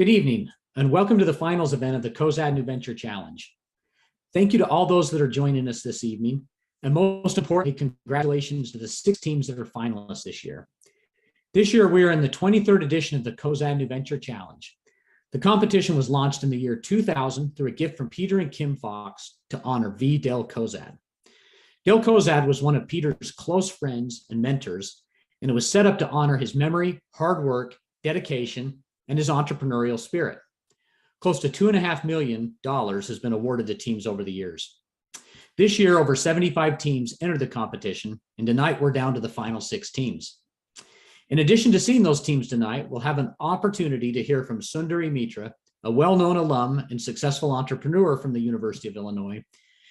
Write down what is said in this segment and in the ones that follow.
Good evening, and welcome to the finals event of the Cozad New Venture Challenge. Thank you to all those that are joining us this evening, and most importantly, congratulations to the 6 teams that are finalists this year. This year, we are in the 23rd edition of the Cozad New Venture Challenge. The competition was launched in the year 2000 through a gift from Peter and Kim Fox to honor V. Del Cozad. Del Cozad was one of Peter's close friends and mentors, and it was set up to honor his memory, hard work, dedication, and his entrepreneurial spirit. Close to $2.5 million has been awarded to teams over the years. This year, over 75 teams entered the competition, and tonight we're down to the final 6 teams. In addition to seeing those teams tonight, we'll have an opportunity to hear from Sundari Mitra, a well-known alum and successful entrepreneur from the University of Illinois,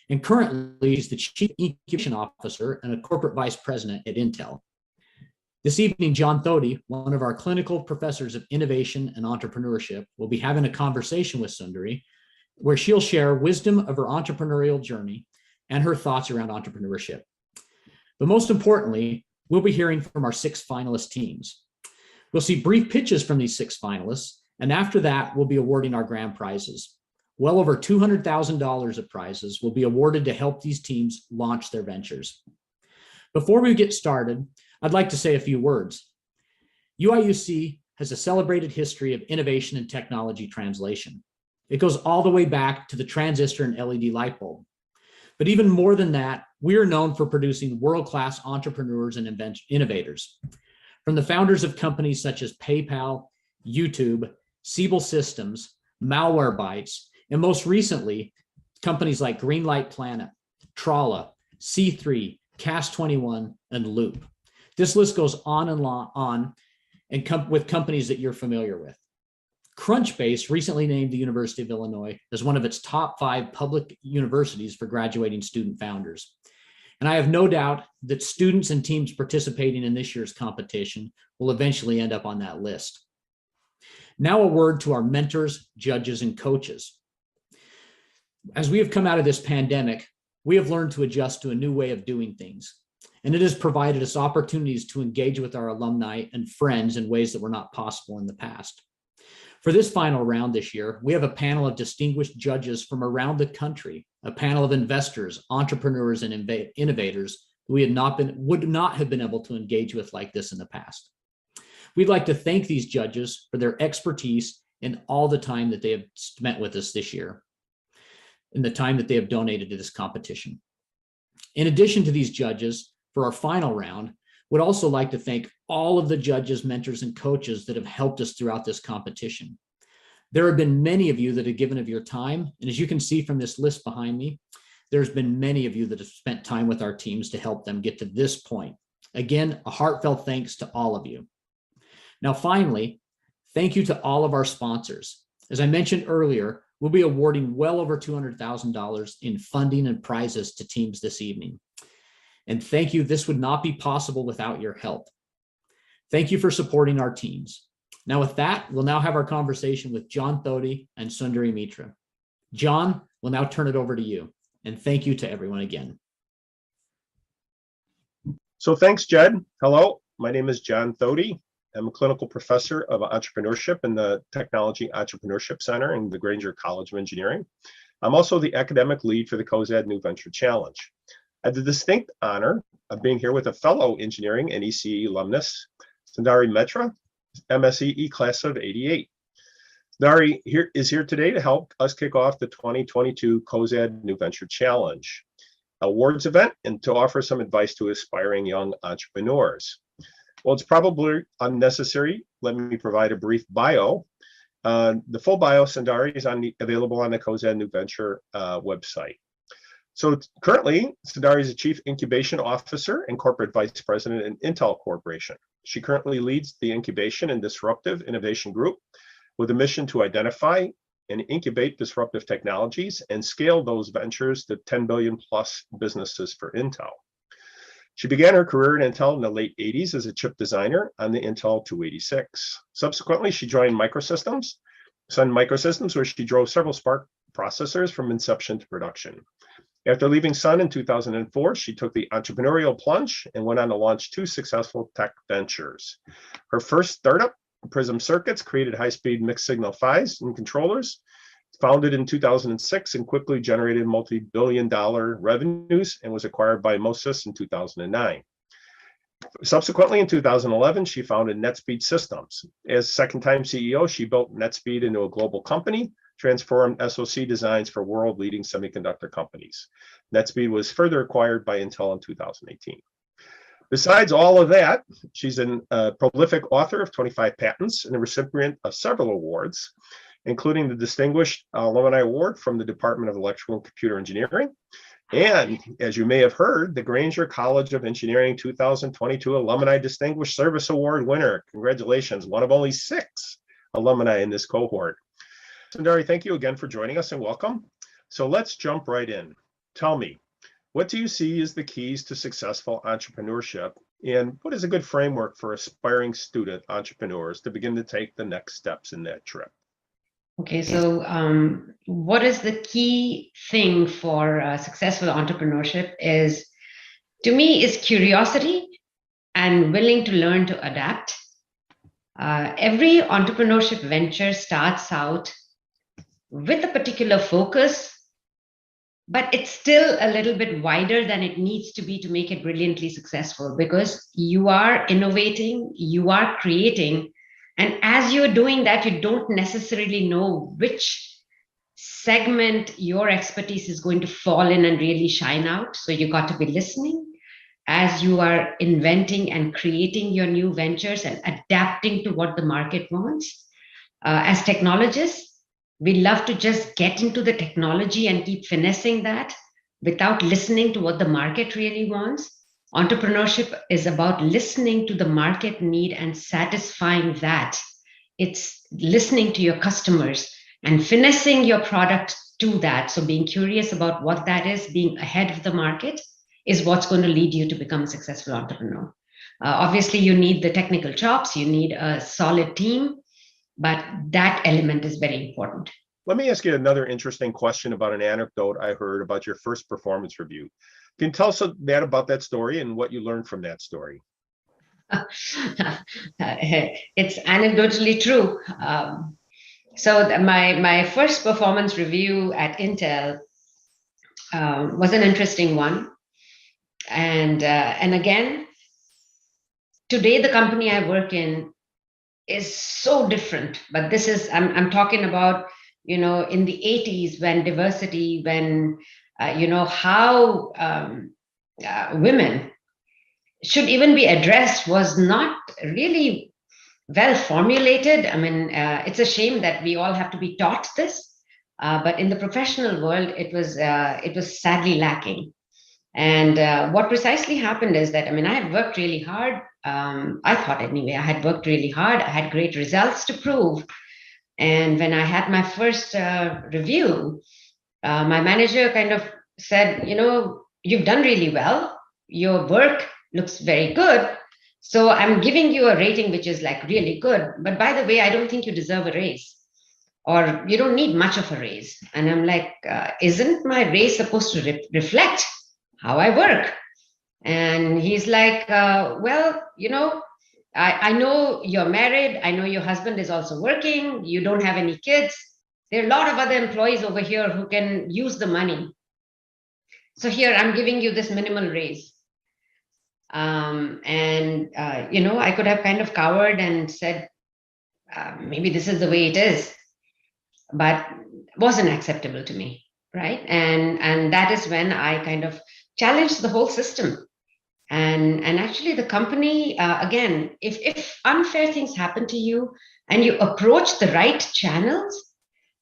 and currently he's the Chief Incubation Officer and a Corporate Vice President at Intel. This evening, John Thody, one of our clinical professors of innovation and entrepreneurship, will be having a conversation with Sundari, where she'll share wisdom of her entrepreneurial journey and her thoughts around entrepreneurship. But most importantly, we'll be hearing from our 6 finalist teams. We'll see brief pitches from these 6 finalists, and after that, we'll be awarding our grand prizes. Well over $200,000 of prizes will be awarded to help these teams launch their ventures. Before we get started, I'd like to say a few words. UIUC has a celebrated history of innovation and technology translation. It goes all the way back to the transistor and LED light bulb. But even more than that, we are known for producing world-class entrepreneurs and innovators. From the founders of companies such as PayPal, YouTube, Siebel Systems, Malwarebytes, and most recently, companies like Greenlight Planet, Tralla, C3, Cast21, and Loop. This list goes on and on, and with companies that you're familiar with. Crunchbase recently named the University of Illinois as one of its top 5 public universities for graduating student founders. And I have no doubt that students and teams participating in this year's competition will eventually end up on that list. Now a word to our mentors, judges, and coaches. As we have come out of this pandemic, we have learned to adjust to a new way of doing things. And it has provided us opportunities to engage with our alumni and friends in ways that were not possible in the past. For this final round this year, we have a panel of distinguished judges from around the country, a panel of investors, entrepreneurs, and innovators who would not have been able to engage with like this in the past. We'd like to thank these judges for their expertise and all the time that they have spent with us this year, and the time that they have donated to this competition. In addition to these judges, for our final round, would also like to thank all of the judges, mentors, and coaches that have helped us throughout this competition. There have been many of you that have given of your time, and as you can see from this list behind me, there's been many of you that have spent time with our teams to help them get to this point. Again, a heartfelt thanks to all of you. Now, finally, thank you to all of our sponsors. As I mentioned earlier, we'll be awarding well over $200,000 in funding and prizes to teams this evening. And thank you. This would not be possible without your help. Thank you for supporting our teams. Now with that, we'll now have our conversation with John Thody and Sundari Mitra. John, we'll now turn it over to you. And thank you to everyone again. So thanks, Jed. Hello, my name is John Thody. I'm a clinical professor of entrepreneurship in the Technology Entrepreneurship Center in the Granger College of Engineering. I'm also the academic lead for the Cozad New Venture Challenge. I have the distinct honor of being here with a fellow engineering and ECE alumnus, Sundari Mitra, MSE class of '88. Sundari is here today to help us kick off the 2022 Cozad New Venture Challenge awards event and to offer some advice to aspiring young entrepreneurs. Well, it's probably unnecessary. Let me provide a brief bio. The full bio, Sundari, is available on the Cozad New Venture website. So currently, Sundari is a Chief Incubation Officer and Corporate Vice President in Intel Corporation. She currently leads the Incubation and Disruptive Innovation Group with a mission to identify and incubate disruptive technologies and scale those ventures to 10 billion plus businesses for Intel. She began her career in Intel in the late 80s as a chip designer on the Intel 286. Subsequently, she joined Sun Microsystems, where she drove several Spark processors from inception to production. After leaving Sun in 2004, she took the entrepreneurial plunge and went on to launch 2 successful tech ventures. Her first startup Prism Circuits created high-speed mixed signal PHYs and controllers. Founded in 2006 and quickly generated multi-billion-dollar revenues and was acquired by Mosys in 2009. Subsequently, in 2011, she founded NetSpeed Systems. As second-time CEO, she built NetSpeed into a global company, transformed SoC designs for world-leading semiconductor companies. NetSpeed was further acquired by Intel in 2018. Besides all of that, she's a prolific author of 25 patents and a recipient of several awards, including the Distinguished Alumni Award from the Department of Electrical and Computer Engineering. And as you may have heard, the Grainger College of Engineering 2022 Alumni Distinguished Service Award winner. Congratulations, one of only 6 alumni in this cohort. Sundari, thank you again for joining us and welcome. So let's jump right in. Tell me, what do you see as the keys to successful entrepreneurship? And what is a good framework for aspiring student entrepreneurs to begin to take the next steps in that trip? Okay, so what is the key thing for successful entrepreneurship is, to me, is curiosity and willing to learn to adapt. Every entrepreneurship venture starts out with a particular focus, but it's still a little bit wider than it needs to be to make it brilliantly successful, because you are innovating, you are creating. And as you're doing that, you don't necessarily know which segment your expertise is going to fall in and really shine out. So you got to be listening as you are inventing and creating your new ventures and adapting to what the market wants. As technologists, we love to just get into the technology and keep finessing that without listening to what the market really wants. Entrepreneurship is about listening to the market need and satisfying that. It's listening to your customers and finessing your product to that. So being curious about what that is, being ahead of the market, is what's going to lead you to become a successful entrepreneur. Obviously, you need the technical chops, you need a solid team, but that element is very important. Let me ask you another interesting question about an anecdote I heard about your first performance review. Can you tell us that about that story and what you learned from that story? It's anecdotally true. So my first performance review at Intel was an interesting one. And again, today the company I work in is so different. But this is, I'm talking about, in the 80s, when diversity, when how women should even be addressed was not really well formulated. I mean, it's a shame that we all have to be taught this, but in the professional world, it was sadly lacking. And what precisely happened is that, I had worked really hard. I thought anyway, I had worked really hard. I had great results to prove. And when I had my first review, my manager kind of said, you've done really well. Your work looks very good. So I'm giving you a rating, which is like really good. But by the way, I don't think you deserve a raise, or you don't need much of a raise. And I'm like, isn't my raise supposed to reflect how I work? And he's like, well, I know you're married. I know your husband is also working. You don't have any kids. There are a lot of other employees over here who can use the money. So here, I'm giving you this minimal raise. I could have kind of cowered and said, maybe this is the way it is, but wasn't acceptable to me, right? And that is when I kind of challenged the whole system. And actually the company, again, if unfair things happen to you and you approach the right channels,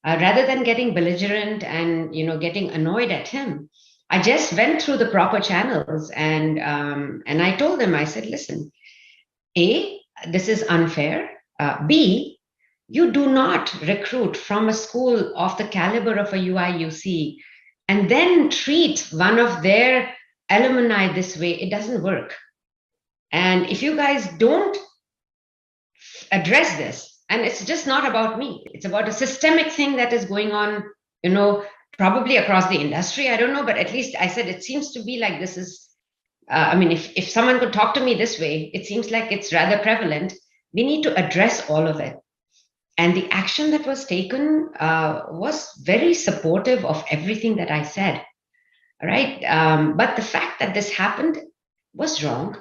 rather than getting belligerent and, getting annoyed at him, I just went through the proper channels and I told them, I said, listen, A, this is unfair. B, you do not recruit from a school of the caliber of a UIUC and then treat one of their alumni this way. It doesn't work. And if you guys don't address this, and it's just not about me, it's about a systemic thing that is going on, probably across the industry. I don't know, but at least I said, it seems to be like this is, if someone could talk to me this way, it seems like it's rather prevalent. we need to address all of it. And the action that was taken was very supportive of everything that I said. Right. But the fact that this happened was wrong.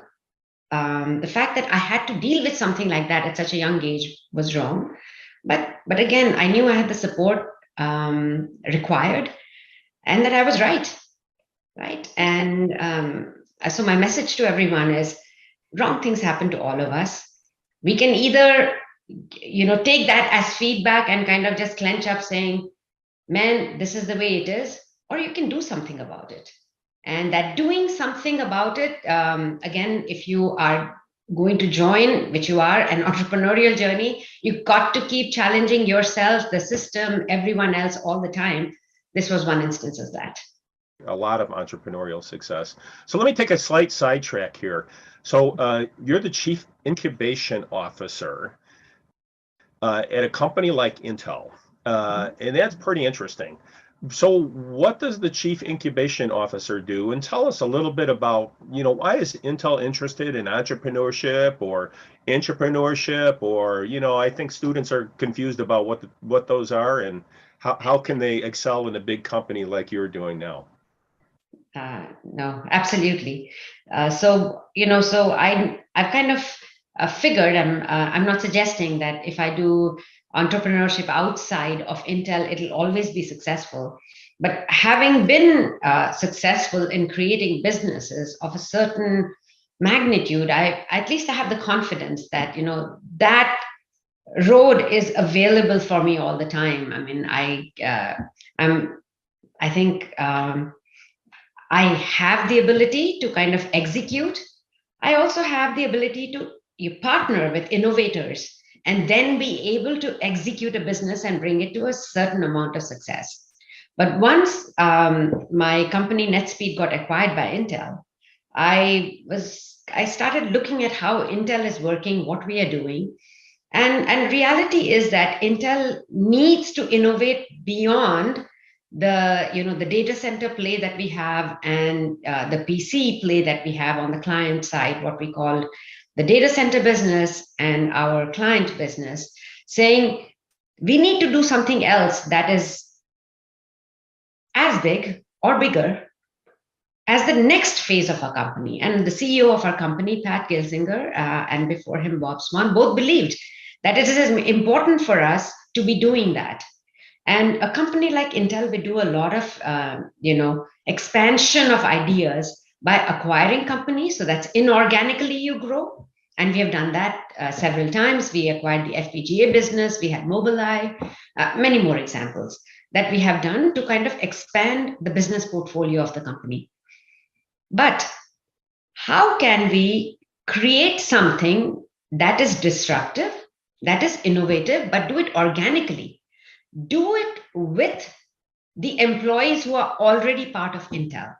The fact that I had to deal with something like that at such a young age was wrong. But again, I knew I had the support required, and that I was right. Right. And so my message to everyone is, wrong things happen to all of us. We can either, take that as feedback and kind of just clench up saying, man, this is the way it is, or you can do something about it. And that doing something about it, again, if you are going to join, which you are, an entrepreneurial journey, you've got to keep challenging yourself, the system, everyone else all the time. This was one instance of that. A lot of entrepreneurial success. So let me take a slight sidetrack here. So you're the Chief Incubation Officer at a company like Intel, and that's pretty interesting. So what does the Chief Incubation Officer do? And tell us a little bit about, why is Intel interested in entrepreneurship, or I think students are confused about what those are, and how can they excel in a big company like you're doing now? No, absolutely. So I've kind of figured, I'm not suggesting that if I do entrepreneurship outside of Intel, it'll always be successful. But having been successful in creating businesses of a certain magnitude, at least I have the confidence that, that road is available for me all the time. I mean, I think I have the ability to kind of execute. I also have the ability to partner with innovators and then be able to execute a business and bring it to a certain amount of success. But once my company NetSpeed got acquired by Intel, I started looking at how Intel is working, what we are doing. And reality is that Intel needs to innovate beyond the data center play that we have and the PC play that we have on the client side, what we call the data center business and our client business, saying we need to do something else that is as big or bigger as the next phase of our company. And the CEO of our company, Pat Gelsinger, and before him, Bob Swan, both believed that it is important for us to be doing that. And a company like Intel, we do a lot of, expansion of ideas by acquiring companies. So that's inorganically you grow. And we have done that several times. We acquired the FPGA business. We had Mobileye, many more examples that we have done to kind of expand the business portfolio of the company. But how can we create something that is disruptive, that is innovative, but do it organically? Do it with the employees who are already part of Intel.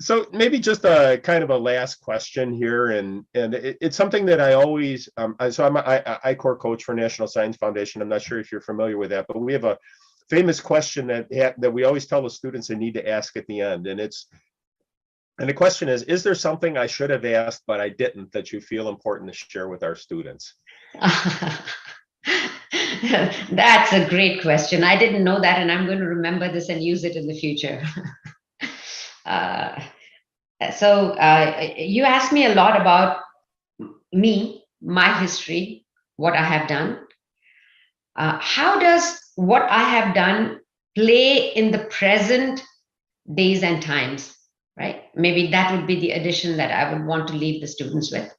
So maybe just a kind of a last question here, and it's something that I always, so I'm an I-Core coach for National Science Foundation. I'm not sure if you're familiar with that, but we have a famous question that we always tell the students they need to ask at the end, and the question is there something I should have asked but I didn't that you feel important to share with our students? That's a great question. I didn't know that, and I'm going to remember this and use it in the future. So you asked me a lot about me, my history, what I have done. How does what I have done play in the present days and times, right? Maybe that would be the addition that I would want to leave the students with.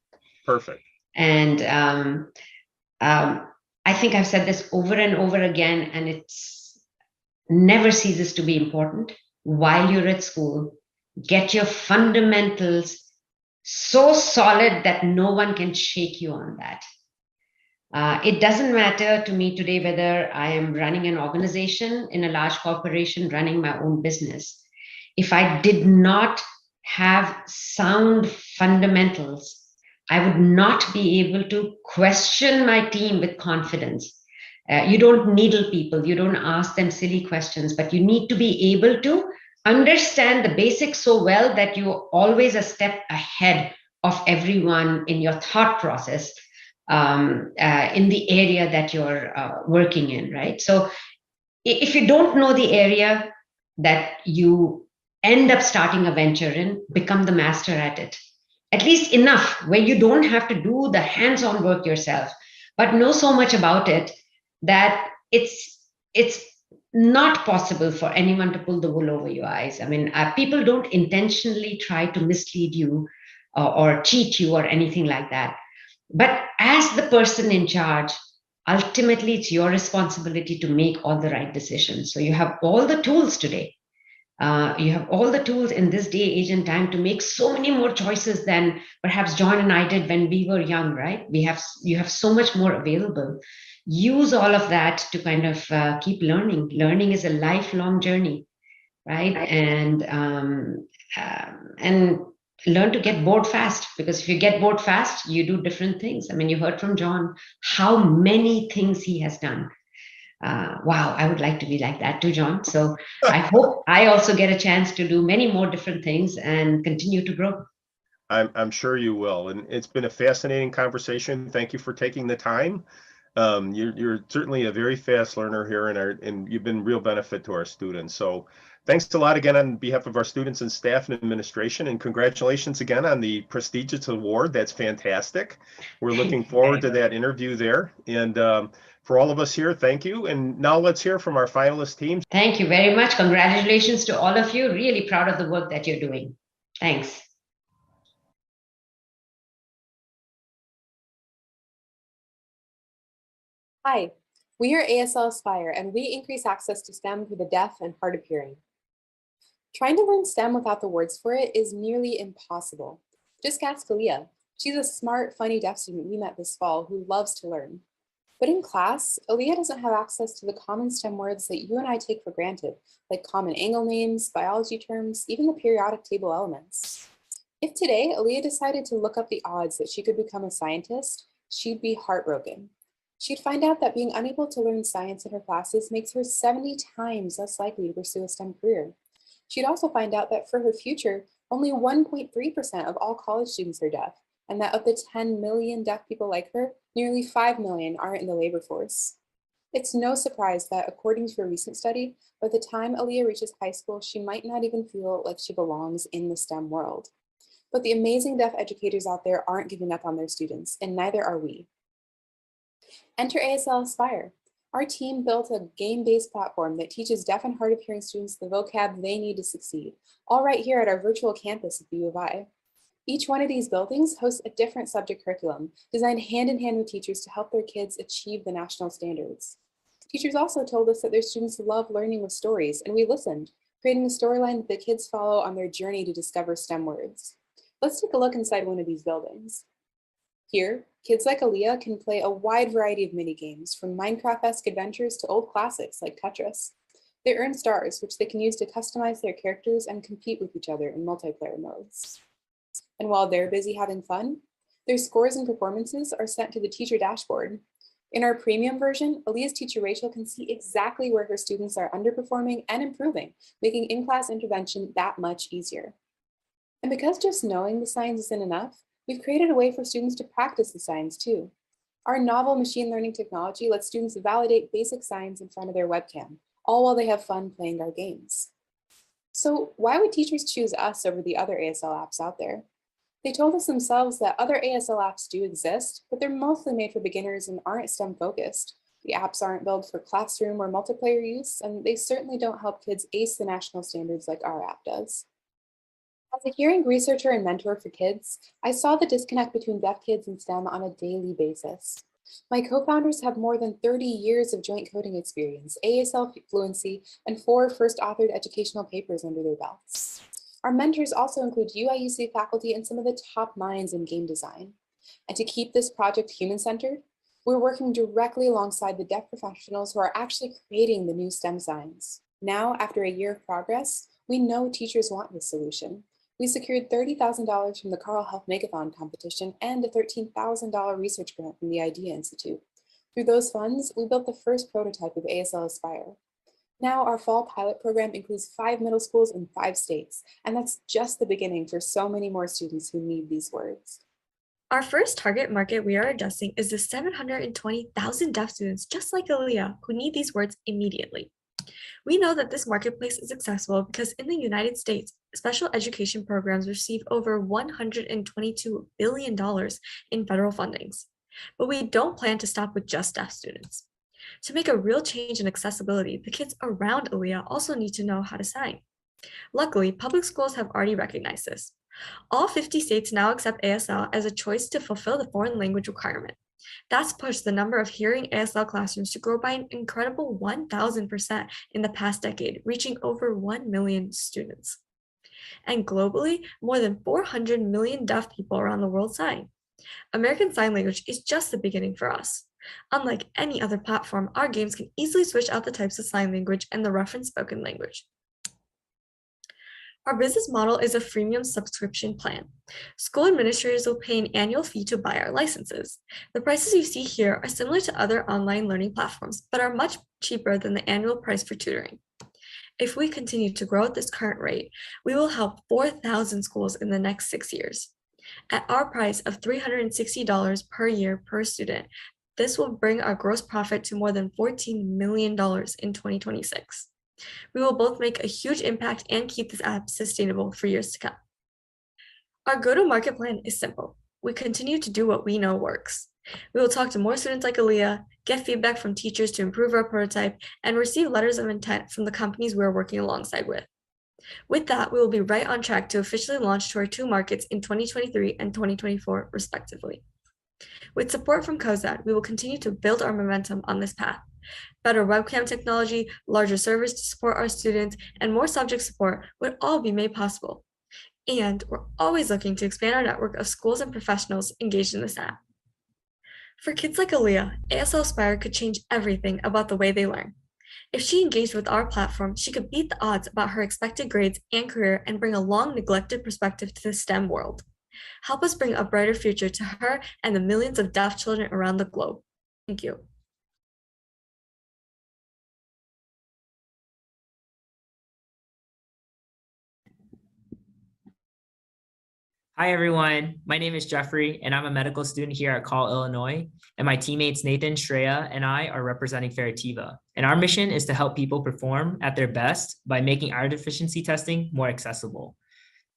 Perfect. And I think I've said this over and over again, and it's never ceases to be important. While you're at school, get your fundamentals so solid that no one can shake you on that. It doesn't matter to me today whether I am running an organization in a large corporation, running my own business. If I did not have sound fundamentals, I would not be able to question my team with confidence. You don't needle people, you don't ask them silly questions, but you need to be able to understand the basics so well that you're always a step ahead of everyone in your thought process. in the area that you're working in, right? So if you don't know the area that you end up starting a venture in, become the master at least enough where you don't have to do the hands-on work yourself, but know so much about it that it's not possible for anyone to pull the wool over your eyes. I mean, people don't intentionally try to mislead you or cheat you or anything like that. But as the person in charge, ultimately it's your responsibility to make all the right decisions. So you have all the tools today. You have all the tools in this day, age, and time to make so many more choices than perhaps John and I did when we were young, right? You have so much more available. Use all of that to kind of keep learning. Learning is a lifelong journey, right? And learn to get bored fast, because if you get bored fast, you do different things. I mean, you heard from John how many things he has done. Wow, I would like to be like that too, John. So I hope I also get a chance to do many more different things and continue to grow. I'm sure you will. And it's been a fascinating conversation. Thank you for taking the time. You're certainly a very fast learner here, and you've been real benefit to our students. So thanks a lot again on behalf of our students and staff and administration, and congratulations again on the prestigious award. That's fantastic. We're looking forward to that interview there. And for all of us here, thank you. And now let's hear from our finalist teams. Thank you very much. Congratulations to all of you. Really proud of the work that you're doing. Thanks. Hi, we are ASL Aspire, and we increase access to STEM for the deaf and hard of hearing. Trying to learn STEM without the words for it is nearly impossible. Just ask Aaliyah. She's a smart, funny deaf student we met this fall who loves to learn. But in class, Aaliyah doesn't have access to the common STEM words that you and I take for granted, like common angle names, biology terms, even the periodic table elements. If today Aaliyah decided to look up the odds that she could become a scientist, she'd be heartbroken. She'd find out that being unable to learn science in her classes makes her 70 times less likely to pursue a STEM career. She'd also find out that for her future, only 1.3% of all college students are deaf, and that of the 10 million deaf people like her, nearly 5 million aren't in the labor force. It's no surprise that, according to a recent study, by the time Aaliyah reaches high school, she might not even feel like she belongs in the STEM world. But the amazing deaf educators out there aren't giving up on their students, and neither are we. Enter ASL Aspire. Our team built a game-based platform that teaches deaf and hard of hearing students the vocab they need to succeed, all right here at our virtual campus at the U of I. Each one of these buildings hosts a different subject curriculum designed hand-in-hand with teachers to help their kids achieve the national standards. Teachers also told us that their students love learning with stories, and we listened, creating a storyline that the kids follow on their journey to discover STEM words. Let's take a look inside one of these buildings. Here, kids like Aaliyah can play a wide variety of mini games, from Minecraft-esque adventures to old classics like Tetris. They earn stars, which they can use to customize their characters and compete with each other in multiplayer modes. And while they're busy having fun, their scores and performances are sent to the teacher dashboard. In our premium version, Aaliyah's teacher Rachel can see exactly where her students are underperforming and improving, making in-class intervention that much easier. And because just knowing the science isn't enough, we've created a way for students to practice the science too. Our novel machine learning technology lets students validate basic science in front of their webcam, all while they have fun playing our games. So why would teachers choose us over the other ASL apps out there? They told us themselves that other ASL apps do exist, but they're mostly made for beginners and aren't STEM focused. The apps aren't built for classroom or multiplayer use, and they certainly don't help kids ace the national standards like our app does. As a hearing researcher and mentor for kids, I saw the disconnect between deaf kids and STEM on a daily basis. My co-founders have more than 30 years of joint coding experience, ASL fluency, and 4 first authored educational papers under their belts. Our mentors also include UIUC faculty and some of the top minds in game design. And to keep this project human-centered, we're working directly alongside the deaf professionals who are actually creating the new STEM science. Now, after a year of progress, we know teachers want this solution. We secured $30,000 from the Carl Health Makeathon competition and a $13,000 research grant from the Idea Institute. Through those funds, we built the first prototype of ASL Aspire. Now our fall pilot program includes 5 middle schools in 5 states, and that's just the beginning for so many more students who need these words. Our first target market we are addressing is the 720,000 deaf students just like Aaliyah who need these words immediately. We know that this marketplace is accessible because in the United States, special education programs receive over $122 billion in federal fundings. But we don't plan to stop with just deaf students. To make a real change in accessibility, the kids around Aaliyah also need to know how to sign. Luckily, public schools have already recognized this. All 50 states now accept ASL as a choice to fulfill the foreign language requirement. That's pushed the number of hearing ASL classrooms to grow by an incredible 1,000% in the past decade, reaching over 1 million students. And globally, more than 400 million deaf people around the world sign. American Sign Language is just the beginning for us. Unlike any other platform, our games can easily switch out the types of sign language and the reference spoken language. Our business model is a freemium subscription plan. School administrators will pay an annual fee to buy our licenses. The prices you see here are similar to other online learning platforms, but are much cheaper than the annual price for tutoring. If we continue to grow at this current rate, we will help 4,000 schools in the next 6 years. At our price of $360 per year per student, this will bring our gross profit to more than $14 million in 2026. We will both make a huge impact and keep this app sustainable for years to come. Our go-to-market plan is simple. We continue to do what we know works. We will talk to more students like Aaliyah, get feedback from teachers to improve our prototype, and receive letters of intent from the companies we're working alongside with. With that, we will be right on track to officially launch to our 2 markets in 2023 and 2024, respectively. With support from Cozad, we will continue to build our momentum on this path. Better webcam technology, larger servers to support our students, and more subject support would all be made possible. And we're always looking to expand our network of schools and professionals engaged in this app. For kids like Aaliyah, ASL Aspire could change everything about the way they learn. If she engaged with our platform, she could beat the odds about her expected grades and career and bring a long-neglected perspective to the STEM world. Help us bring a brighter future to her and the millions of deaf children around the globe. Thank you. Hi, everyone. My name is Jeffrey, and I'm a medical student here at Cal, Illinois. And my teammates Nathan, Shreya, and I are representing Ferrativa. And our mission is to help people perform at their best by making iron deficiency testing more accessible.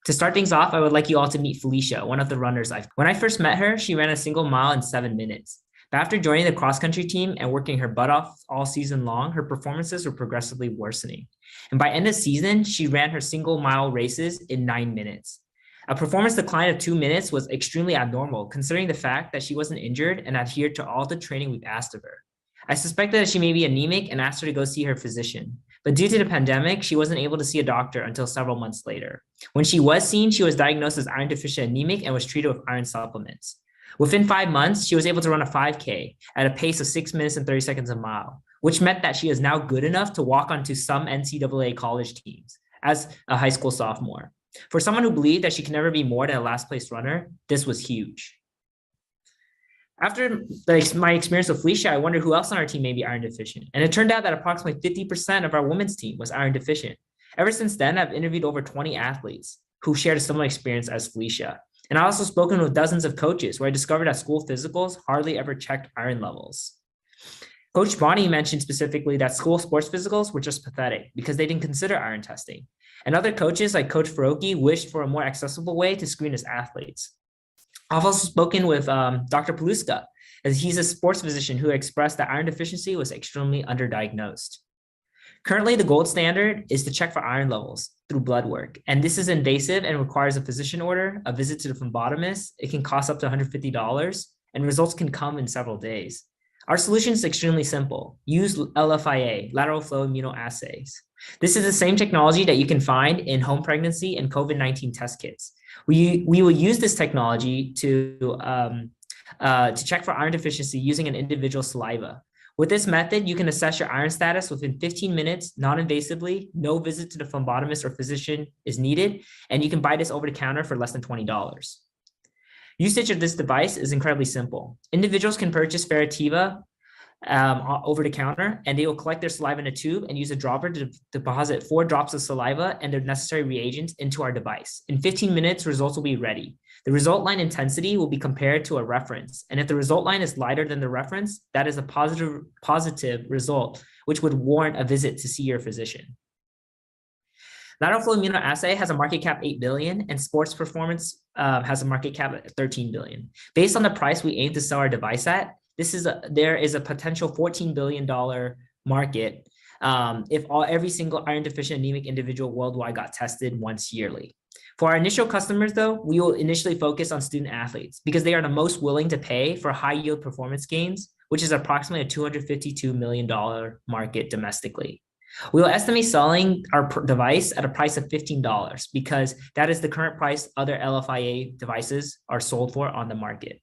To start things off, I would like you all to meet Felicia, one of the runners. When I first met her, she ran a single mile in 7 minutes. But after joining the cross-country team and working her butt off all season long, her performances were progressively worsening. And by end of season, she ran her single mile races in 9 minutes. A performance decline of 2 minutes was extremely abnormal, considering the fact that she wasn't injured and adhered to all the training we've asked of her. I suspected that she may be anemic and asked her to go see her physician. But due to the pandemic, she wasn't able to see a doctor until several months later. When she was seen, she was diagnosed as iron deficient anemic and was treated with iron supplements. Within 5 months, she was able to run a 5K at a pace of 6 minutes and 30 seconds a mile, which meant that she is now good enough to walk onto some NCAA college teams as a high school sophomore. For someone who believed that she can never be more than a last place runner, this was huge. After my experience with Felicia, I wondered who else on our team may be iron deficient. And it turned out that approximately 50% of our women's team was iron deficient. Ever since then, I've interviewed over 20 athletes who shared a similar experience as Felicia. And I've also spoken with dozens of coaches where I discovered that school physicals hardly ever checked iron levels. Coach Bonnie mentioned specifically that school sports physicals were just pathetic because they didn't consider iron testing. And other coaches like Coach Feroki wished for a more accessible way to screen his athletes. I've also spoken with Dr. Paluska, as he's a sports physician who expressed that iron deficiency was extremely underdiagnosed. Currently, the gold standard is to check for iron levels through blood work. And this is invasive and requires a physician order, a visit to the phlebotomist. It can cost up to $150 and results can come in several days. Our solution is extremely simple. Use LFIA, lateral flow immunoassays. This is the same technology that you can find in home pregnancy and COVID-19 test kits. We will use this technology to check for iron deficiency using an individual saliva. With this method, you can assess your iron status within 15 minutes, non-invasively, no visit to the phlebotomist or physician is needed, and you can buy this over the counter for less than $20. Usage of this device is incredibly simple. Individuals can purchase Ferrativa over the counter, and they will collect their saliva in a tube and use a dropper to deposit 4 drops of saliva and their necessary reagents into our device. In 15 minutes, results will be ready. The result line intensity will be compared to a reference. And if the result line is lighter than the reference, that is a positive result, which would warrant a visit to see your physician. Lateral flow immunoassay has a market cap 8 billion, and sports performance has a market cap at 13 billion. Based on the price we aim to sell our device at, there is a potential $14 billion market if every single iron deficient anemic individual worldwide got tested once yearly. For our initial customers, though, we will initially focus on student athletes because they are the most willing to pay for high yield performance gains, which is approximately a $252 million market domestically. We will estimate selling our device at a price of $15 because that is the current price other LFIA devices are sold for on the market.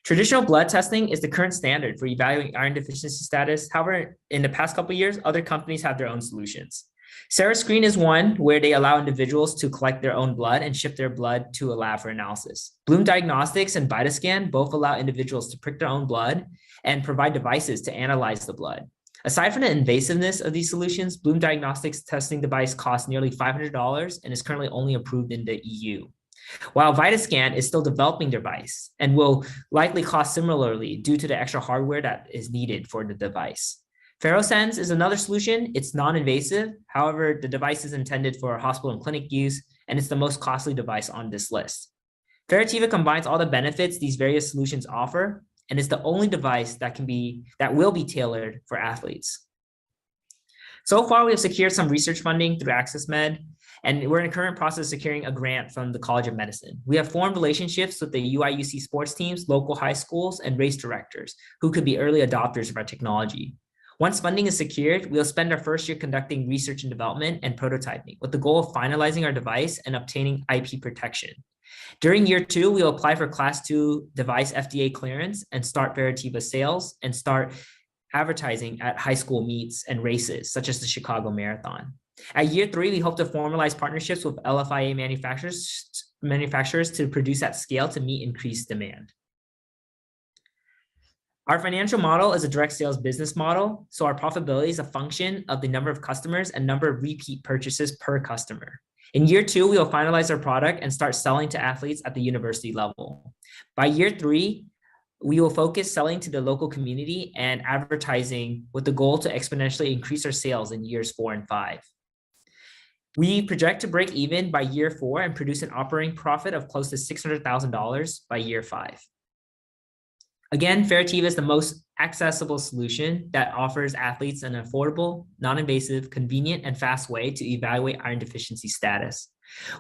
Traditional blood testing is the current standard for evaluating iron deficiency status. However, in the past couple of years, other companies have their own solutions. SarahScreen is one where they allow individuals to collect their own blood and ship their blood to a lab for analysis. Bloom Diagnostics and VitaScan both allow individuals to prick their own blood and provide devices to analyze the blood. Aside from the invasiveness of these solutions, Bloom Diagnostics testing device costs nearly $500 and is currently only approved in the EU. While VitaScan is still developing their device and will likely cost similarly due to the extra hardware that is needed for the device. Ferrosense is another solution. It's non-invasive. However, the device is intended for hospital and clinic use, and it's the most costly device on this list. Ferrativa combines all the benefits these various solutions offer, and is the only device that will be tailored for athletes. So far, we have secured some research funding through AccessMed, and we're in the current process of securing a grant from the College of Medicine. We have formed relationships with the UIUC sports teams, local high schools, and race directors who could be early adopters of our technology. Once funding is secured, we'll spend our first year conducting research and development and prototyping with the goal of finalizing our device and obtaining IP protection. During year 2, we'll apply for Class 2 device FDA clearance and start Ferrativa sales and start advertising at high school meets and races, such as the Chicago Marathon. At year 3, we hope to formalize partnerships with LFIA manufacturers to produce at scale to meet increased demand. Our financial model is a direct sales business model, so our profitability is a function of the number of customers and number of repeat purchases per customer. In year 2, we will finalize our product and start selling to athletes at the university level. By year 3, we will focus selling to the local community and advertising with the goal to exponentially increase our sales in years 4 and 5. We project to break even by year 4 and produce an operating profit of close to $600,000 by year 5. Again, Ferrativa is the most accessible solution that offers athletes an affordable, non-invasive, convenient, and fast way to evaluate iron deficiency status.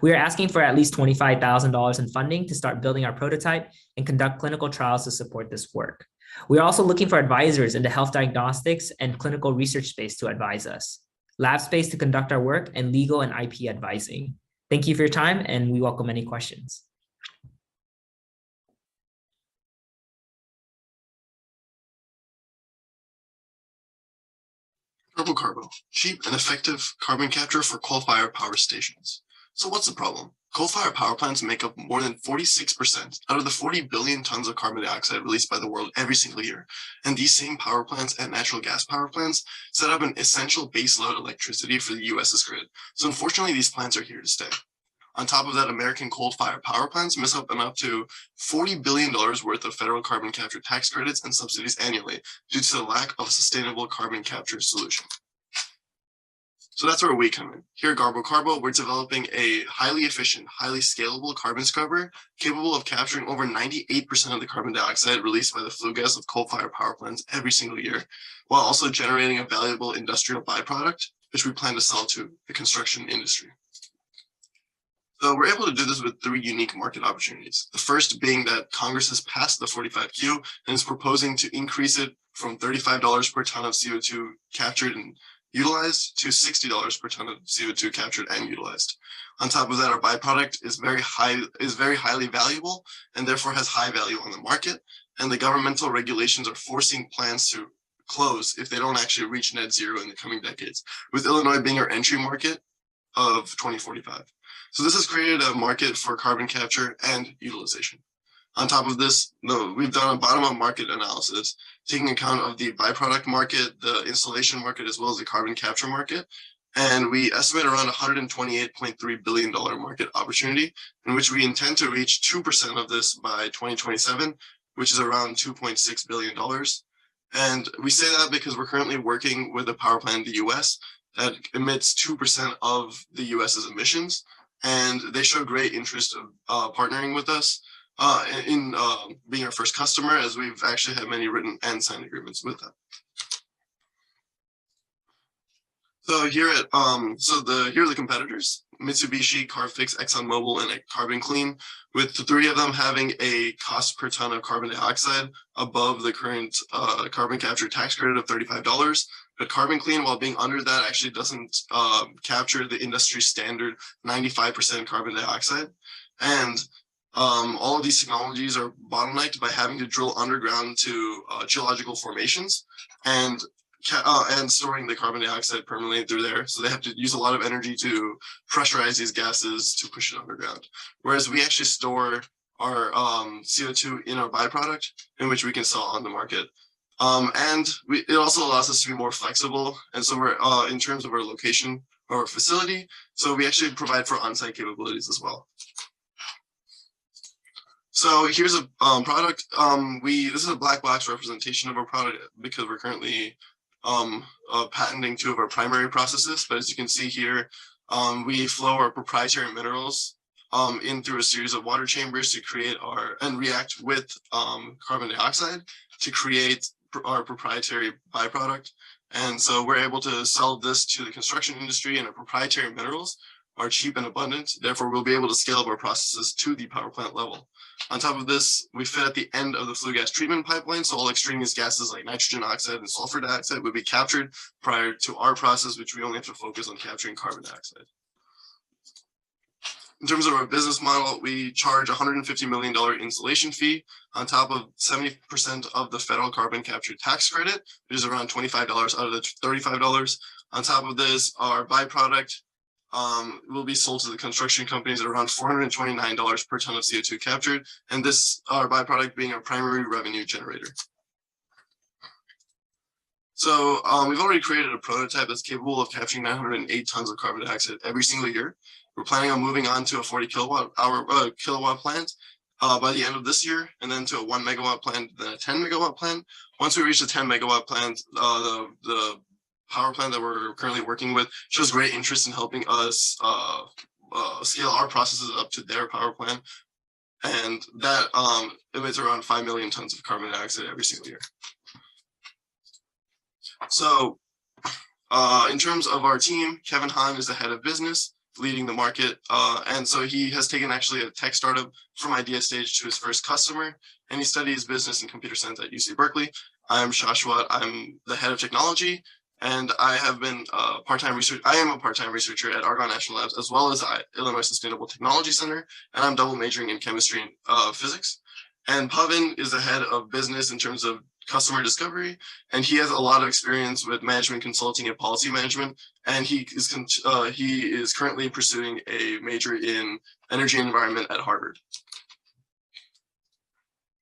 We are asking for at least $25,000 in funding to start building our prototype and conduct clinical trials to support this work. We are also looking for advisors in the health diagnostics and clinical research space to advise us, lab space to conduct our work, and legal and IP advising. Thank you for your time, and we welcome any questions. Carbo, cheap and effective carbon capture for coal-fired power stations. So what's the problem? Coal-fired power plants make up more than 46% out of the 40 billion tons of carbon dioxide released by the world every single year. And these same power plants and natural gas power plants set up an essential baseload electricity for the US's grid. So unfortunately, these plants are here to stay. On top of that, American coal-fired power plants miss up to $40 billion worth of federal carbon capture tax credits and subsidies annually due to the lack of a sustainable carbon capture solution. So that's where we come in. Here at Carbo, we're developing a highly efficient, highly scalable carbon scrubber capable of capturing over 98% of the carbon dioxide released by the flue gas of coal-fired power plants every single year, while also generating a valuable industrial byproduct, which we plan to sell to the construction industry. So we're able to do this with 3 unique market opportunities. The first being that Congress has passed the 45Q and is proposing to increase it from $35 per ton of CO2 captured and utilized to $60 per ton of CO2 captured and utilized. On top of that, our byproduct is very highly valuable and therefore has high value on the market. And the governmental regulations are forcing plants to close if they don't actually reach net zero in the coming decades, with Illinois being our entry market of 2045. So this has created a market for carbon capture and utilization. On top of this, we've done a bottom-up market analysis, taking account of the byproduct market, the installation market, as well as the carbon capture market. And we estimate around $128.3 billion market opportunity, in which we intend to reach 2% of this by 2027, which is around $2.6 billion. And we say that because we're currently working with a power plant in the US that emits 2% of the US's emissions. And they show great interest of partnering with us in being our first customer, as we've actually had many written and signed agreements with them. So here are the competitors: Mitsubishi, Carfix, ExxonMobil, and Carbon Clean, with the three of them having a cost per ton of carbon dioxide above the current carbon capture tax credit of $35. But Carbon Clean, while being under that, actually doesn't capture the industry standard 95% carbon dioxide. And all of these technologies are bottlenecked by having to drill underground to geological formations and storing the carbon dioxide permanently through there. So they have to use a lot of energy to pressurize these gases to push it underground. Whereas we actually store our CO2 in our byproduct, in which we can sell on the market. It also allows us to be more flexible. And so we're in terms of our location or our facility, so we actually provide for on-site capabilities as well. So here's a product. This is a black box representation of our product because we're currently patenting two of our primary processes. But as you can see here, we flow our proprietary minerals in through a series of water chambers to create and react with carbon dioxide to create our proprietary byproduct. And so we're able to sell this to the construction industry, and our proprietary minerals are cheap and abundant. Therefore, we'll be able to scale up our processes to the power plant level. On top of this, we fit at the end of the flue gas treatment pipeline, so all extraneous gases like nitrogen oxide and sulfur dioxide would be captured prior to our process, which we only have to focus on capturing carbon dioxide. In terms of our business model, we charge $150 million installation fee on top of 70% of the federal carbon capture tax credit, which is around $25 out of the $35. On top of this, our byproduct will be sold to the construction companies at around $429 per ton of CO2 captured, and this, our byproduct, being our primary revenue generator. So we've already created a prototype that's capable of capturing 908 tons of carbon dioxide every single year. We're planning on moving on to a 40 kilowatt plant by the end of this year, and then to a 1 megawatt plant, then a 10 megawatt plant. Once we reach the 10 megawatt plant, the power plant that we're currently working with shows great interest in helping us scale our processes up to their power plant, and that emits around 5 million tons of carbon dioxide every single year. So in terms of our team, Kevin Hahn is the head of business, leading the market, and so he has taken actually a tech startup from idea stage to his first customer, and he studies business and computer science at UC Berkeley. I'm Shashwat. I'm the head of technology, and I have been a part-time researcher at Argonne National Labs, as well as Illinois Sustainable Technology Center, and I'm double majoring in chemistry and physics. And Pavan is the head of business in terms of customer discovery, and he has a lot of experience with management consulting and policy management, and he is currently pursuing a major in energy and environment at Harvard.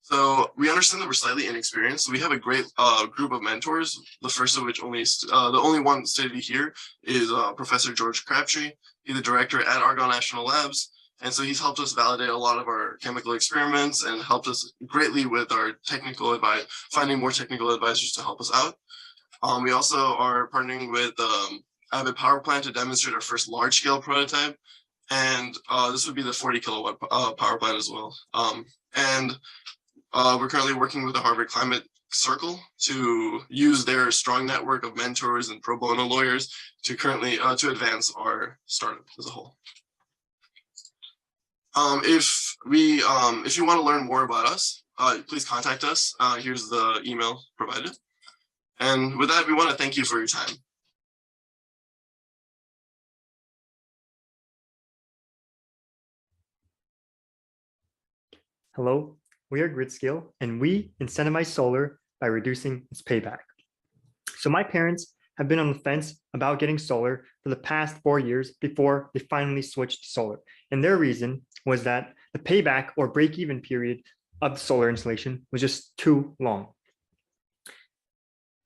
So we understand that we're slightly inexperienced. We have a great group of mentors, the first of which the only one stated here is Professor George Crabtree. He's the director at Argonne National Labs. And so he's helped us validate a lot of our chemical experiments and helped us greatly with our technical advice, finding more technical advisors to help us out. We also are partnering with Avid Power Plant to demonstrate our first large scale prototype. And this would be the 40 kilowatt power plant as well. We're currently working with the Harvard Climate Circle to use their strong network of mentors and pro bono lawyers to to advance our startup as a whole. If you want to learn more about us, please contact us. Here's the email provided. And with that, we want to thank you for your time. Hello, we are Gridscale, and we incentivize solar by reducing its payback. So my parents have been on the fence about getting solar for the past 4 years before they finally switched to solar. And their reason was that the payback or break-even period of the solar installation was just too long.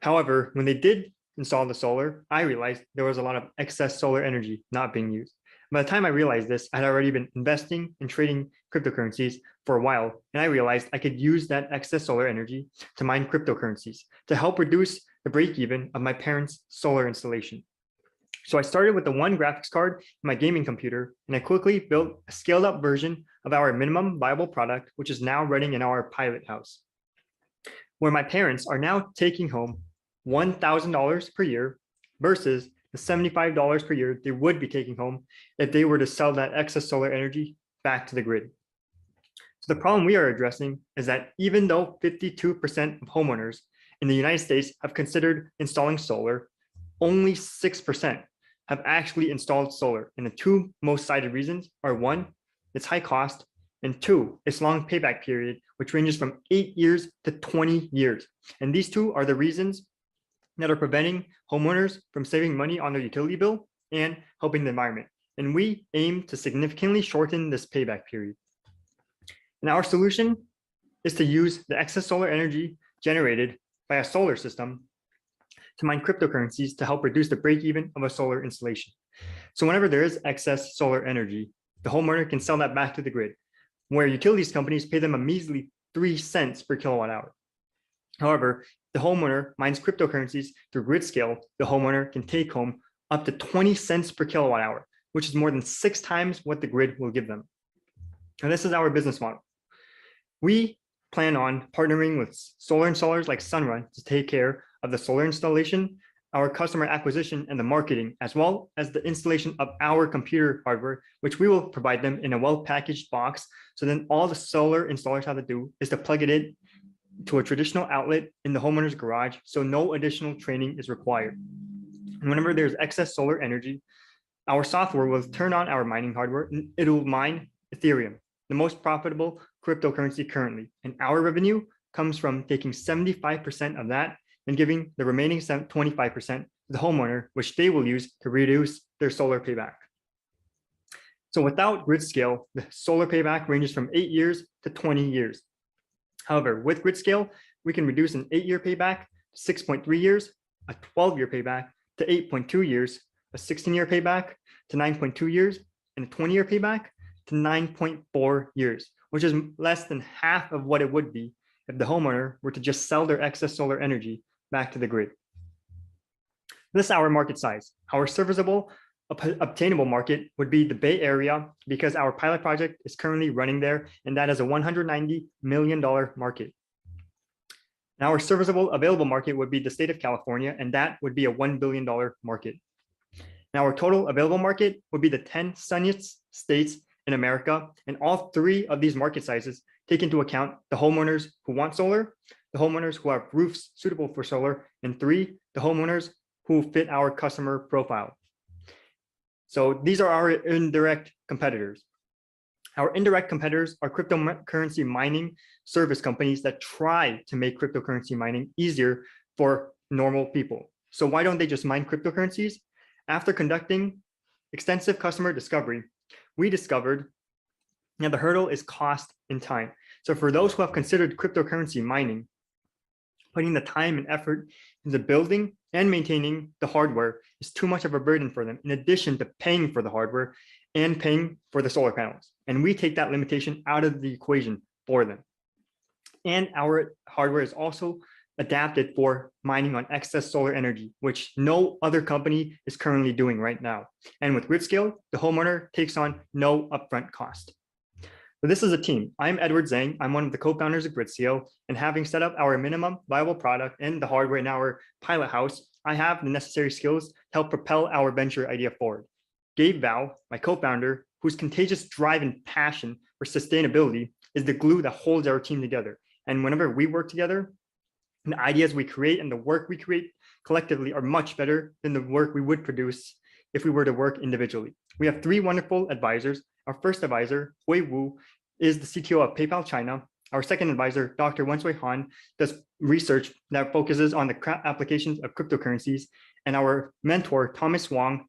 However, when they did install the solar, I realized there was a lot of excess solar energy not being used. By the time I realized this, I had already been investing and trading cryptocurrencies for a while, and I realized I could use that excess solar energy to mine cryptocurrencies to help reduce the break-even of my parents' solar installation. So I started with the one graphics card in my gaming computer, and I quickly built a scaled-up version of our minimum viable product, which is now running in our pilot house, where my parents are now taking home $1,000 per year versus the $75 per year they would be taking home if they were to sell that excess solar energy back to the grid. So the problem we are addressing is that even though 52% of homeowners in the United States have considered installing solar, only 6% have actually installed solar. And the two most cited reasons are one, it's high cost, and two, its long payback period, which ranges from 8 years to 20 years. And these two are the reasons that are preventing homeowners from saving money on their utility bill and helping the environment. And we aim to significantly shorten this payback period. And our solution is to use the excess solar energy generated by a solar system to mine cryptocurrencies to help reduce the break-even of a solar installation. So whenever there is excess solar energy, the homeowner can sell that back to the grid, where utilities companies pay them a measly 3 cents per kilowatt hour. However, the homeowner mines cryptocurrencies through grid scale, the homeowner can take home up to 20 cents per kilowatt hour, which is more than 6 times what the grid will give them. And this is our business model. We plan on partnering with solar installers like Sunrun to take care of the solar installation, our customer acquisition, and the marketing, as well as the installation of our computer hardware, which we will provide them in a well-packaged box. So then all the solar installers have to do is to plug it in to a traditional outlet in the homeowner's garage, so no additional training is required. And whenever there's excess solar energy, our software will turn on our mining hardware and it will mine Ethereum, the most profitable cryptocurrency currently. And our revenue comes from taking 75% of that and giving the remaining 25% to the homeowner, which they will use to reduce their solar payback. So without grid scale, the solar payback ranges from 8 years to 20 years. However, with grid scale, we can reduce an 8-year payback to 6.3 years, a 12-year payback to 8.2 years, a 16-year payback to 9.2 years, and a 20-year payback to 9.4 years, which is less than half of what it would be if the homeowner were to just sell their excess solar energy back to the grid. This is our market size. Our serviceable obtainable market would be the Bay Area because our pilot project is currently running there, and that is a $190 million market. Now our serviceable available market would be the state of California, and that would be a $1 billion market. Now our total available market would be the 10 sunniest states in America, and all 3 of these market sizes take into account the homeowners who want solar, the homeowners who have roofs suitable for solar, and 3, the homeowners who fit our customer profile. So these are our indirect competitors. Our indirect competitors are cryptocurrency mining service companies that try to make cryptocurrency mining easier for normal people. So why don't they just mine cryptocurrencies? After conducting extensive customer discovery, we discovered that the hurdle is cost and time. So for those who have considered cryptocurrency mining, putting the time and effort into building and maintaining the hardware is too much of a burden for them, in addition to paying for the hardware and paying for the solar panels. And we take that limitation out of the equation for them. And our hardware is also adapted for mining on excess solar energy, which no other company is currently doing right now. And with grid scale, the homeowner takes on no upfront cost. So this is a team. I'm Edward Zhang. I'm one of the co-founders of GridScale, and having set up our minimum viable product and the hardware in our pilot house, I have the necessary skills to help propel our venture idea forward. Gabe Val, my co-founder, whose contagious drive and passion for sustainability is the glue that holds our team together. And whenever we work together, the ideas we create and the work we create collectively are much better than the work we would produce if we were to work individually. We have 3 wonderful advisors. Our first advisor, Hui Wu, is the CTO of PayPal China. Our second advisor, Dr. Wensui Han, does research that focuses on the applications of cryptocurrencies. And our mentor, Thomas Wong,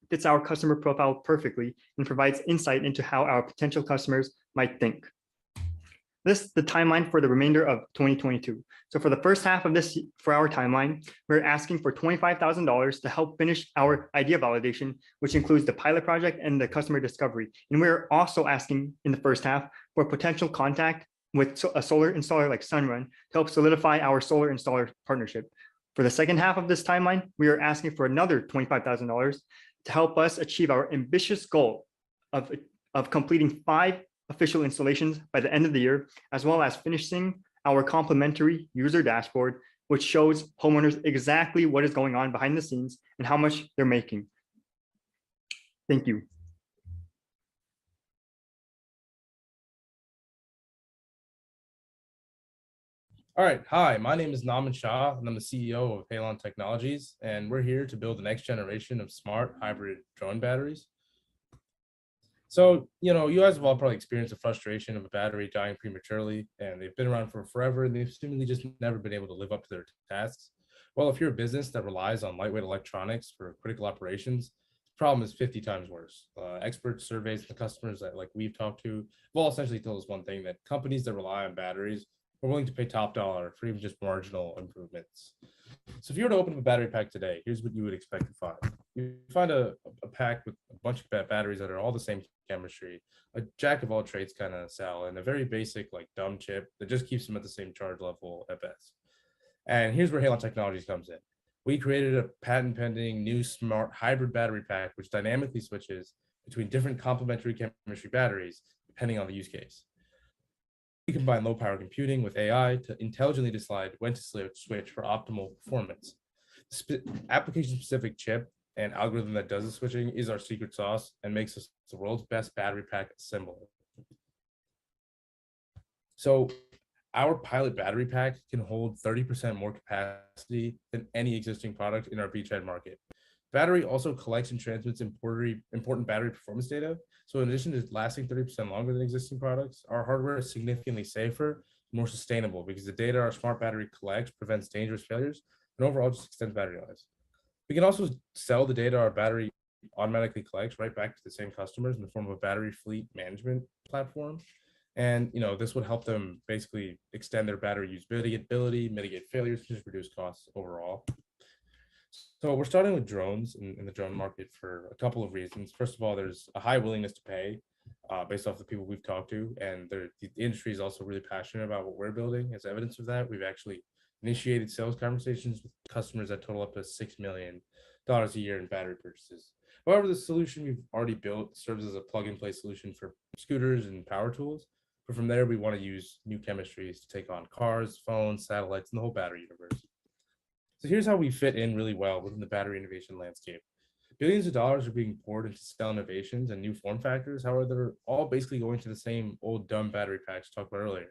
fits our customer profile perfectly and provides insight into how our potential customers might think. This is the timeline for the remainder of 2022. So for the first half of this, for our timeline, we're asking for $25,000 to help finish our idea validation, which includes the pilot project and the customer discovery. And we're also asking in the first half for potential contact with a solar installer like Sunrun to help solidify our solar installer partnership. For the second half of this timeline, we are asking for another $25,000 to help us achieve our ambitious goal of completing 5 official installations by the end of the year, as well as finishing our complimentary user dashboard, which shows homeowners exactly what is going on behind the scenes and how much they're making. Thank you. All right. Hi, my name is Naman Shah, and I'm the CEO of Halon Technologies, and we're here to build the next generation of smart hybrid drone batteries. So, you guys have all probably experienced the frustration of a battery dying prematurely, and they've been around for forever, and they've seemingly just never been able to live up to their tasks. Well, if you're a business that relies on lightweight electronics for critical operations, the problem is 50 times worse. Expert surveys, the customers that we've talked to, have all essentially told us one thing, that companies that rely on batteries are willing to pay top dollar for even just marginal improvements. So if you were to open up a battery pack today, here's what you would expect to find. You find a pack with a bunch of batteries that are all the same chemistry, a jack of all trades kind of cell, and a very basic dumb chip that just keeps them at the same charge level at best. And here's where Halon Technologies comes in. We created a patent pending new smart hybrid battery pack, which dynamically switches between different complementary chemistry batteries, depending on the use case. We combine low power computing with AI to intelligently decide when to switch for optimal performance. Application specific chip and algorithm that does the switching is our secret sauce and makes us the world's best battery pack assembler. So our pilot battery pack can hold 30% more capacity than any existing product in our beachhead market. Battery also collects and transmits important battery performance data. So in addition to lasting 30% longer than existing products, our hardware is significantly safer, more sustainable, because the data our smart battery collects prevents dangerous failures and overall just extends battery lives. We can also sell the data our battery automatically collects right back to the same customers in the form of a battery fleet management platform. And this would help them basically extend their battery usability, mitigate failures, just reduce costs overall. So we're starting with drones in the drone market for a couple of reasons. First of all, there's a high willingness to pay based off the people we've talked to. And the industry is also really passionate about what we're building. As evidence of that, we've actually initiated sales conversations with customers that total up to $6 million a year in battery purchases. However, the solution we've already built serves as a plug-and-play solution for scooters and power tools. But from there, we want to use new chemistries to take on cars, phones, satellites, and the whole battery universe. So here's how we fit in really well within the battery innovation landscape. Billions of dollars are being poured into cell innovations and new form factors. However, they're all basically going to the same old dumb battery packs talked about earlier.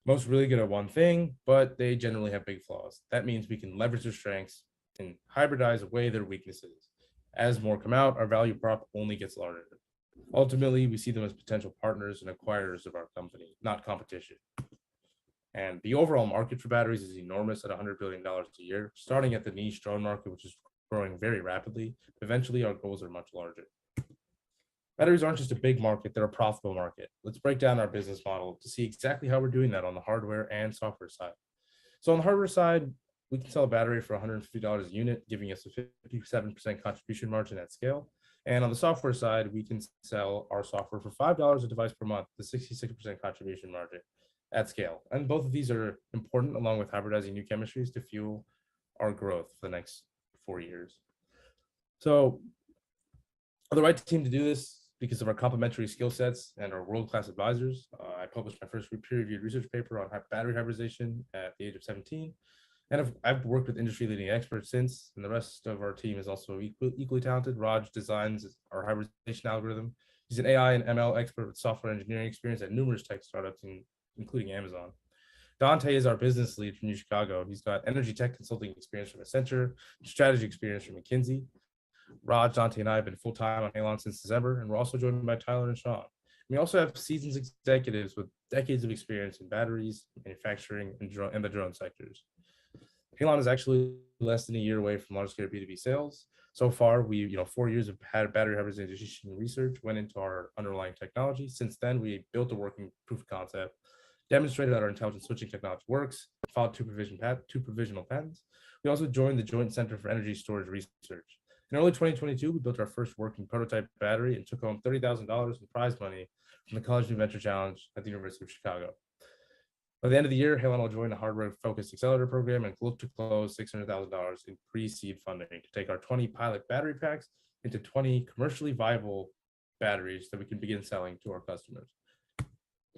Most really good at one thing, but they generally have big flaws. That means we can leverage their strengths and hybridize away their weaknesses. As more come out, our value prop only gets larger. Ultimately, we see them as potential partners and acquirers of our company, not competition. And the overall market for batteries is enormous at $100 billion a year, starting at the niche drone market, which is growing very rapidly. Eventually, our goals are much larger. Batteries aren't just a big market, they're a profitable market. Let's break down our business model to see exactly how we're doing that on the hardware and software side. So on the hardware side, we can sell a battery for $150 a unit, giving us a 57% contribution margin at scale. And on the software side, we can sell our software for $5 a device per month, the 66% contribution margin at scale. And both of these are important, along with hybridizing new chemistries to fuel our growth for the next 4 years. So we're the right team to do this because of our complementary skill sets and our world-class advisors. I published my first peer-reviewed research paper on battery hybridization at the age of 17. And I've worked with industry-leading experts since, and the rest of our team is also equally talented. Raj designs our hybridization algorithm. He's an AI and ML expert with software engineering experience at numerous tech startups, including Amazon. Dante is our business lead from New Chicago. He's got energy tech consulting experience from Accenture, strategy experience from McKinsey. Raj, Dante, and I have been full-time on Halon since December, and we're also joined by Tyler and Sean. We also have seasoned executives with decades of experience in batteries, manufacturing, and the drone sectors. Halon is actually less than a year away from large-scale B2B sales. So far, 4 years of battery hybridization research went into our underlying technology. Since then, we built a working proof of concept, demonstrated that our intelligent switching technology works, filed two provisional patents. We also joined the Joint Center for Energy Storage Research. In early 2022, we built our first working prototype battery and took home $30,000 in prize money from the Cozad New Venture Challenge at the University of Chicago. By the end of the year, Halon will join a hardware-focused accelerator program and look to close $600,000 in pre-seed funding to take our 20 pilot battery packs into 20 commercially viable batteries that we can begin selling to our customers.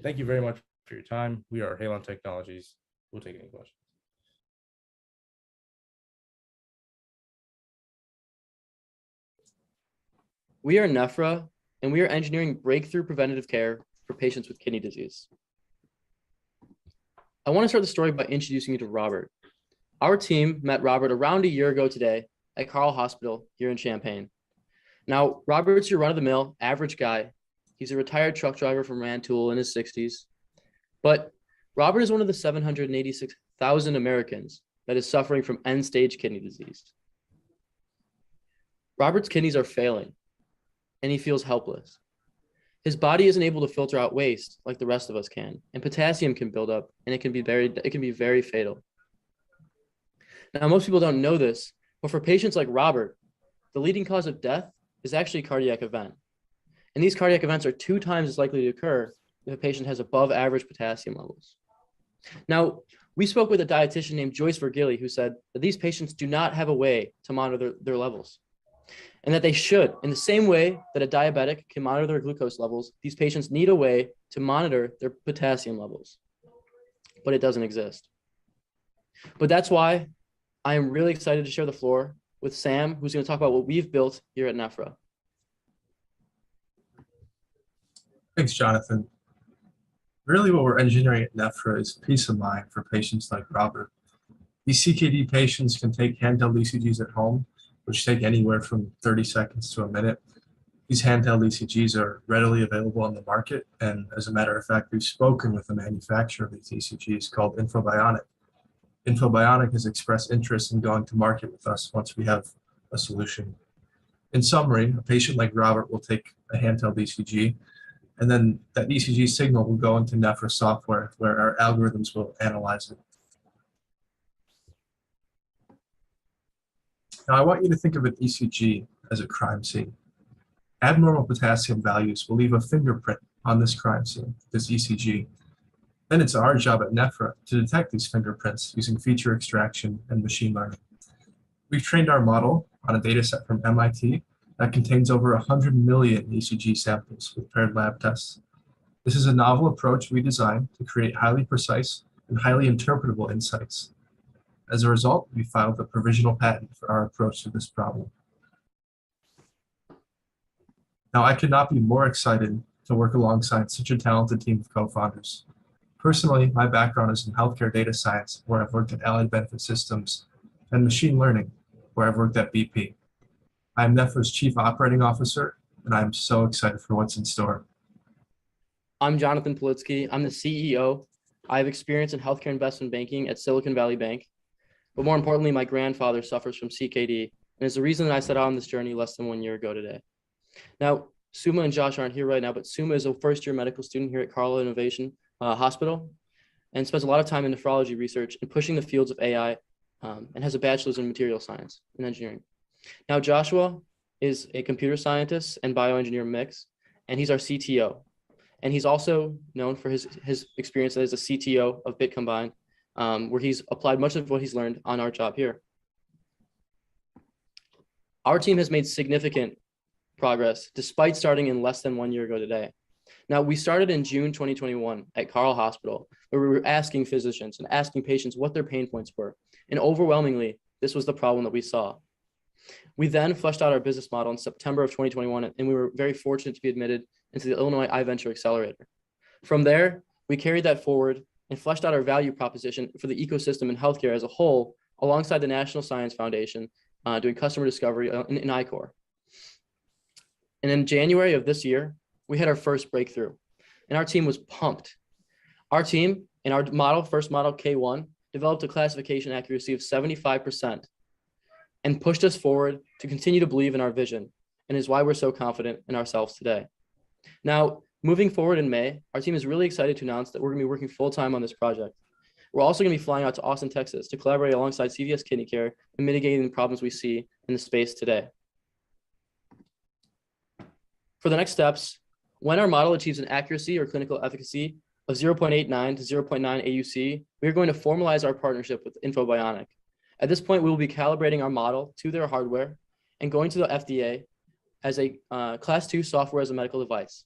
Thank you very much for your time. We are Halon Technologies. We'll take any questions. We are Nephra, and we are engineering breakthrough preventative care for patients with kidney disease. I want to start the story by introducing you to Robert. Our team met Robert around a year ago today at Carle Hospital here in Champaign. Now, Robert's your run-of-the-mill average guy. He's a retired truck driver from Rantoul in his 60s. But Robert is one of the 786,000 Americans that is suffering from end-stage kidney disease. Robert's kidneys are failing, and he feels helpless. His body isn't able to filter out waste like the rest of us can, and potassium can build up, and it can be very fatal. Now, most people don't know this, but for patients like Robert, the leading cause of death is actually a cardiac event. And these cardiac events are 2 times as likely to occur if a patient has above average potassium levels. Now, we spoke with a dietitian named Joyce Vergilli who said that these patients do not have a way to monitor their levels, and that they should. In the same way that a diabetic can monitor their glucose levels, these patients need a way to monitor their potassium levels, but it doesn't exist. But that's why I am really excited to share the floor with Sam, who's going to talk about what we've built here at Nephra. Thanks, Jonathan. Really what we're engineering at Nephra is peace of mind for patients like Robert. These CKD patients can take handheld ECGs at home, which take anywhere from 30 seconds to a minute. These handheld ECGs are readily available on the market, and as a matter of fact, we've spoken with the manufacturer of these ECGs called Infobionic. Infobionic has expressed interest in going to market with us once we have a solution. In summary, a patient like Robert will take a handheld ECG, and then that ECG signal will go into Nephra software where our algorithms will analyze it. Now, I want you to think of an ECG as a crime scene. Abnormal potassium values will leave a fingerprint on this crime scene, this ECG. Then it's our job at Nephra to detect these fingerprints using feature extraction and machine learning. We've trained our model on a data set from MIT that contains over 100 million ECG samples with paired lab tests. This is a novel approach we designed to create highly precise and highly interpretable insights. As a result, we filed a provisional patent for our approach to this problem. Now, I could not be more excited to work alongside such a talented team of co-founders. Personally, my background is in healthcare data science, where I've worked at Allied Benefit Systems, and machine learning, where I've worked at BP. I'm Nephra's Chief Operating Officer, and I'm so excited for what's in store. I'm Jonathan Politsky. I'm the CEO. I have experience in healthcare investment banking at Silicon Valley Bank. But more importantly, my grandfather suffers from CKD, and it's the reason that I set out on this journey less than 1 year ago today. Now, Suma and Josh aren't here right now, but Suma is a first-year medical student here at Carle Innovation Hospital and spends a lot of time in nephrology research and pushing the fields of AI and has a bachelor's in material science and engineering. Now, Joshua is a computer scientist and bioengineer mix, and he's our CTO. And he's also known for his experience as a CTO of BitCombine, where he's applied much of what he's learned on our job here. Our team has made significant progress despite starting in less than 1 year ago today. Now, we started in June 2021 at Carle Hospital, where we were asking physicians and asking patients what their pain points were. And overwhelmingly, this was the problem that we saw. We then fleshed out our business model in September of 2021, and we were very fortunate to be admitted into the Illinois iVenture Accelerator. From there, we carried that forward and fleshed out our value proposition for the ecosystem in healthcare as a whole, alongside the National Science Foundation, doing customer discovery in ICOR. And in January of this year, we had our first breakthrough, and our team was pumped. Our team, in our model, first model K1, developed a classification accuracy of 75% and pushed us forward to continue to believe in our vision, and is why we're so confident in ourselves today. Now, Moving forward in May, our team is really excited to announce that we're going to be working full-time on this project. We're also going to be flying out to Austin, Texas to collaborate alongside CVS Kidney Care in mitigating the problems we see in the space today. For the next steps, when our model achieves an accuracy or clinical efficacy of 0.89 to 0.9 AUC, we are going to formalize our partnership with InfoBionic. At this point, we will be calibrating our model to their hardware and going to the FDA as a Class 2 software as a medical device.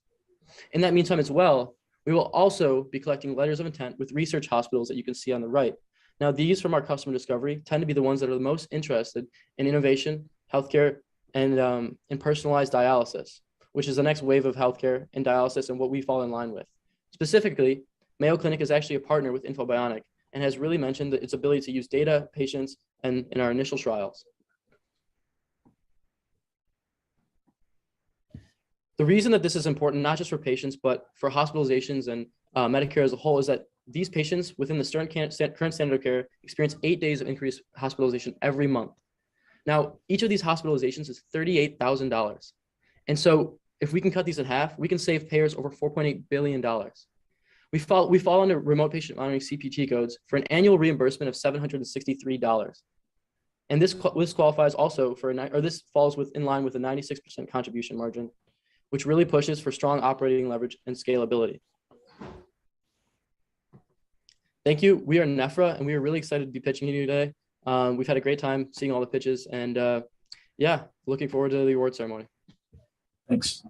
In that meantime as well, we will also be collecting letters of intent with research hospitals that you can see on the right. Now, these from our customer discovery tend to be the ones that are the most interested in innovation, healthcare, and personalized dialysis, which is the next wave of healthcare and dialysis and what we fall in line with. Specifically, Mayo Clinic is actually a partner with InfoBionic and has really mentioned its ability to use data, patients, and in our initial trials. The reason that this is important, not just for patients, but for hospitalizations and Medicare as a whole, is that these patients within the current standard of care experience 8 days of increased hospitalization every month. Now, each of these hospitalizations is $38,000. And so if we can cut these in half, we can save payers over $4.8 billion. We fall under remote patient monitoring CPT codes for an annual reimbursement of $763. And this qualifies also for, this falls in line with a 96% contribution margin, which really pushes for strong operating leverage and scalability. Thank you. We are Nephra, and we are really excited to be pitching you today. We've had a great time seeing all the pitches, and yeah, looking forward to the award ceremony. Thanks.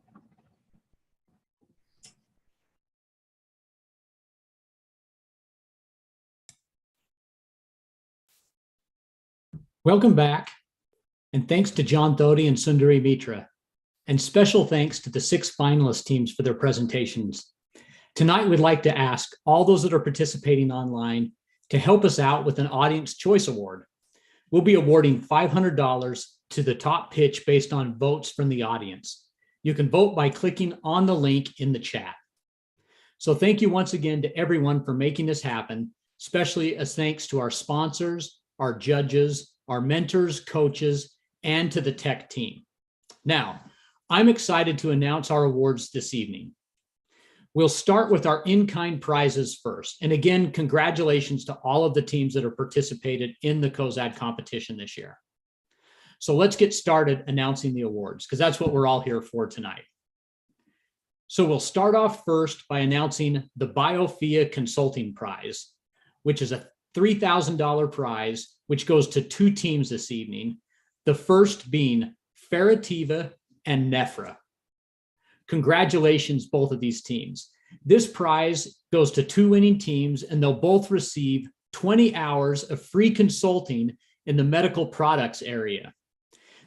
Welcome back, and thanks to John Thody and Sundari Mitra, and special thanks to the 6 finalist teams for their presentations. Tonight, we'd like to ask all those that are participating online to help us out with an Audience Choice Award. We'll be awarding $500 to the top pitch based on votes from the audience. You can vote by clicking on the link in the chat. So thank you once again to everyone for making this happen, especially as thanks to our sponsors, our judges, our mentors, coaches, and to the tech team. Now, I'm excited to announce our awards this evening. We'll start with our in-kind prizes first. And again, congratulations to all of the teams that have participated in the Cozad competition this year. So let's get started announcing the awards, because that's what we're all here for tonight. So we'll start off first by announcing the BioFia Consulting Prize, which is a $3,000 prize, which goes to 2 teams this evening. The first being Ferrativa and Nephra. Congratulations, both of these teams. This prize goes to 2 winning teams, and they'll both receive 20 hours of free consulting in the medical products area.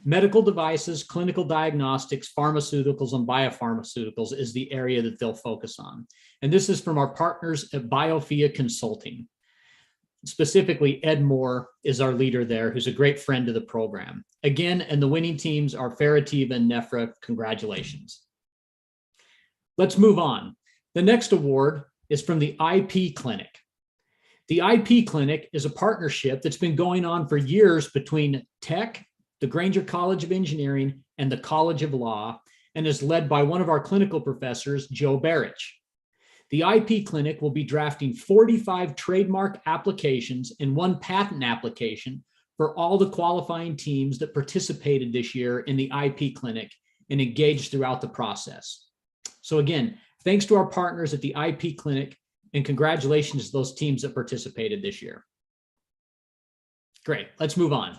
Medical devices, clinical diagnostics, pharmaceuticals, and biopharmaceuticals is the area that they'll focus on. And this is from our partners at BioFia Consulting. Specifically, Ed Moore is our leader there, who's a great friend of the program. Again, and the winning teams are Ferrativa and Nephra. Congratulations. Let's move on. The next award is from the IP Clinic. The IP Clinic is a partnership that's been going on for years between Tech, the Granger College of Engineering, and the College of Law, and is led by one of our clinical professors, Joe Barrich. The IP Clinic will be drafting 45 trademark applications and 1 patent application for all the qualifying teams that participated this year in the IP Clinic and engaged throughout the process. So again, thanks to our partners at the IP Clinic, and congratulations to those teams that participated this year. Great, let's move on.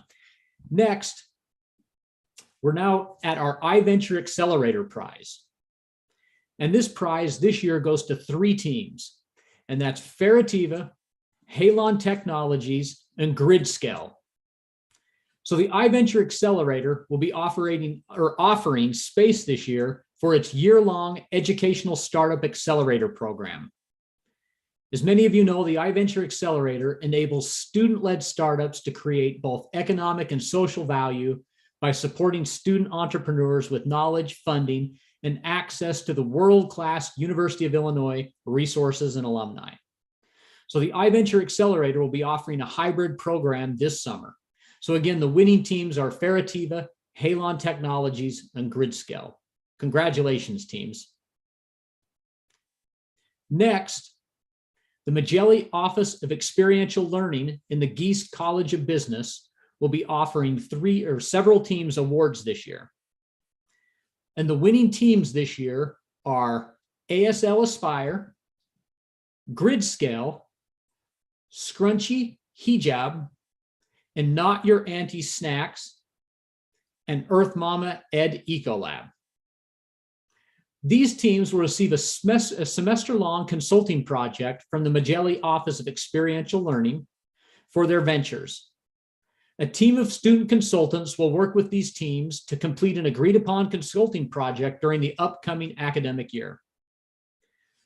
Next, we're now at our iVenture Accelerator Prize. And this prize this year goes to 3 teams, and that's Ferrativa, Halon Technologies, and GridScale. So the iVenture Accelerator will be offering space this year for its year-long educational startup accelerator program. As many of you know, the iVenture Accelerator enables student-led startups to create both economic and social value by supporting student entrepreneurs with knowledge, funding, and access to the world-class University of Illinois resources and alumni. So the iVenture Accelerator will be offering a hybrid program this summer. So again, the winning teams are Ferrativa, Halon Technologies, and GridScale. Congratulations, teams. Next, the Magelli Office of Experiential Learning in the Geese College of Business will be offering several teams awards this year. And the winning teams this year are ASL Aspire, Grid Scale, Scrunchy Hijab, and Not Your Auntie Snacks, and Earth Mama Ed Ecolab. These teams will receive a semester-long consulting project from the Magelli Office of Experiential Learning for their ventures. A team of student consultants will work with these teams to complete an agreed-upon consulting project during the upcoming academic year.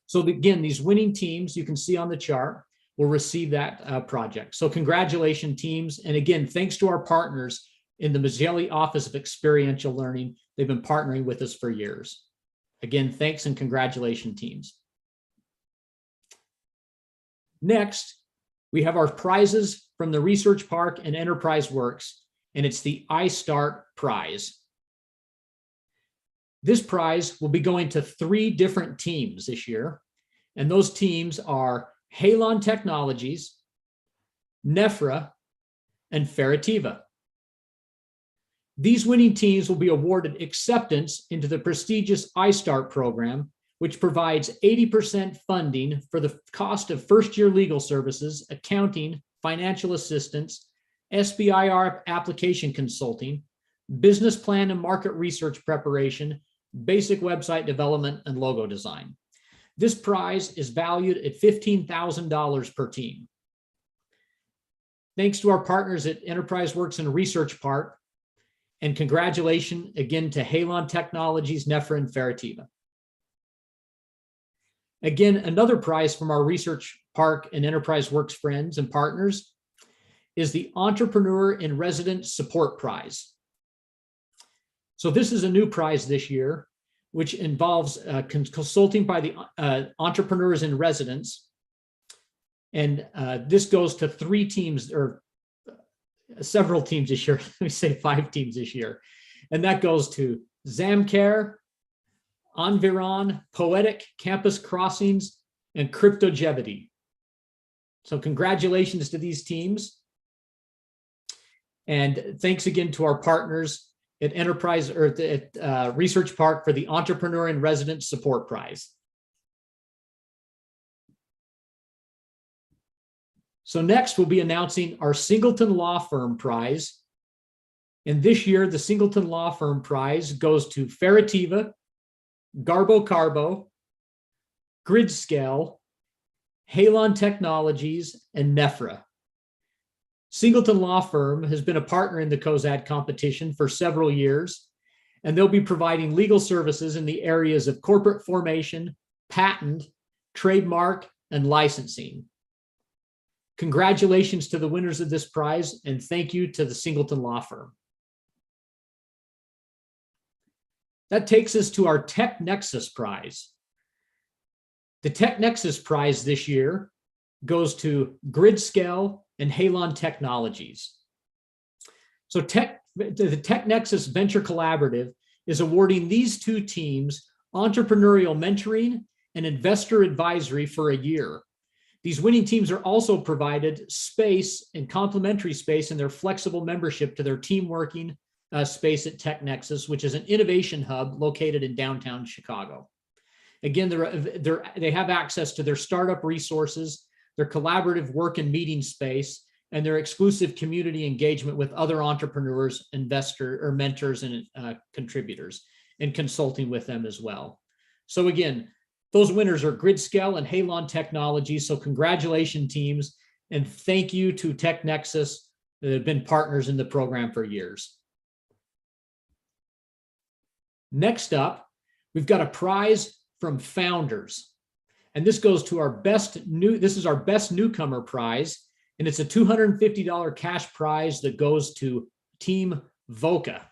So again, these winning teams you can see on the chart will receive that project. So congratulations, teams. And again, thanks to our partners in the Magelli Office of Experiential Learning. They've been partnering with us for years. Again, thanks and congratulations, teams. Next, we have our prizes from the Research Park and Enterprise Works, and it's the iStart prize. This prize will be going to 3 different teams this year, and those teams are Halon Technologies, Nephra, and Ferrativa. These winning teams will be awarded acceptance into the prestigious iStart program, which provides 80% funding for the cost of first-year legal services, accounting, financial assistance, SBIR application consulting, business plan and market research preparation, basic website development, and logo design. This prize is valued at $15,000 per team. Thanks to our partners at Enterprise Works and Research Park, and congratulations again to Halon Technologies, Nephra, and Ferrativa. Again, another prize from our Research Park and Enterprise Works friends and partners is the Entrepreneur in Residence Support Prize. So this is a new prize this year, which involves consulting by the entrepreneurs in residence. And this goes to 3 teams, or several teams this year. Let me say 5 teams this year. And that goes to Zamcare, Environ, Poetic, Campus Crossings, and Cryptogevity. So congratulations to these teams. And thanks again to our partners at Enterprise, or at Research Park, for the Entrepreneur in Residence Support Prize. So next we'll be announcing our Singleton Law Firm Prize. And this year, the Singleton Law Firm Prize goes to Ferrativa, Carbo, Grid Scale, Halon Technologies, and Nephra. Singleton Law Firm has been a partner in the Cozad competition for several years, and they'll be providing legal services in the areas of corporate formation, patent, trademark, and licensing. Congratulations to the winners of this prize, and thank you to the Singleton Law Firm. That takes us to our Tech Nexus Prize. The Tech Nexus Prize this year goes to Grid Scale and Halon Technologies. So the Tech Nexus Venture Collaborative is awarding these 2 teams entrepreneurial mentoring and investor advisory for a year. These winning teams are also provided space and complimentary space in their flexible membership to their team working space at Tech Nexus, which is an innovation hub located in downtown Chicago. Again, they have access to their startup resources, their collaborative work and meeting space, and their exclusive community engagement with other entrepreneurs, investors, or mentors and contributors, and consulting with them as well. So again, those winners are Grid Scale and Halon Technologies. So congratulations, teams, and thank you to Tech Nexus that have been partners in the program for years. Next up, we've got a prize from Founders, and this goes to our best newcomer prize, and it's a $250 cash prize that goes to Team VOCA.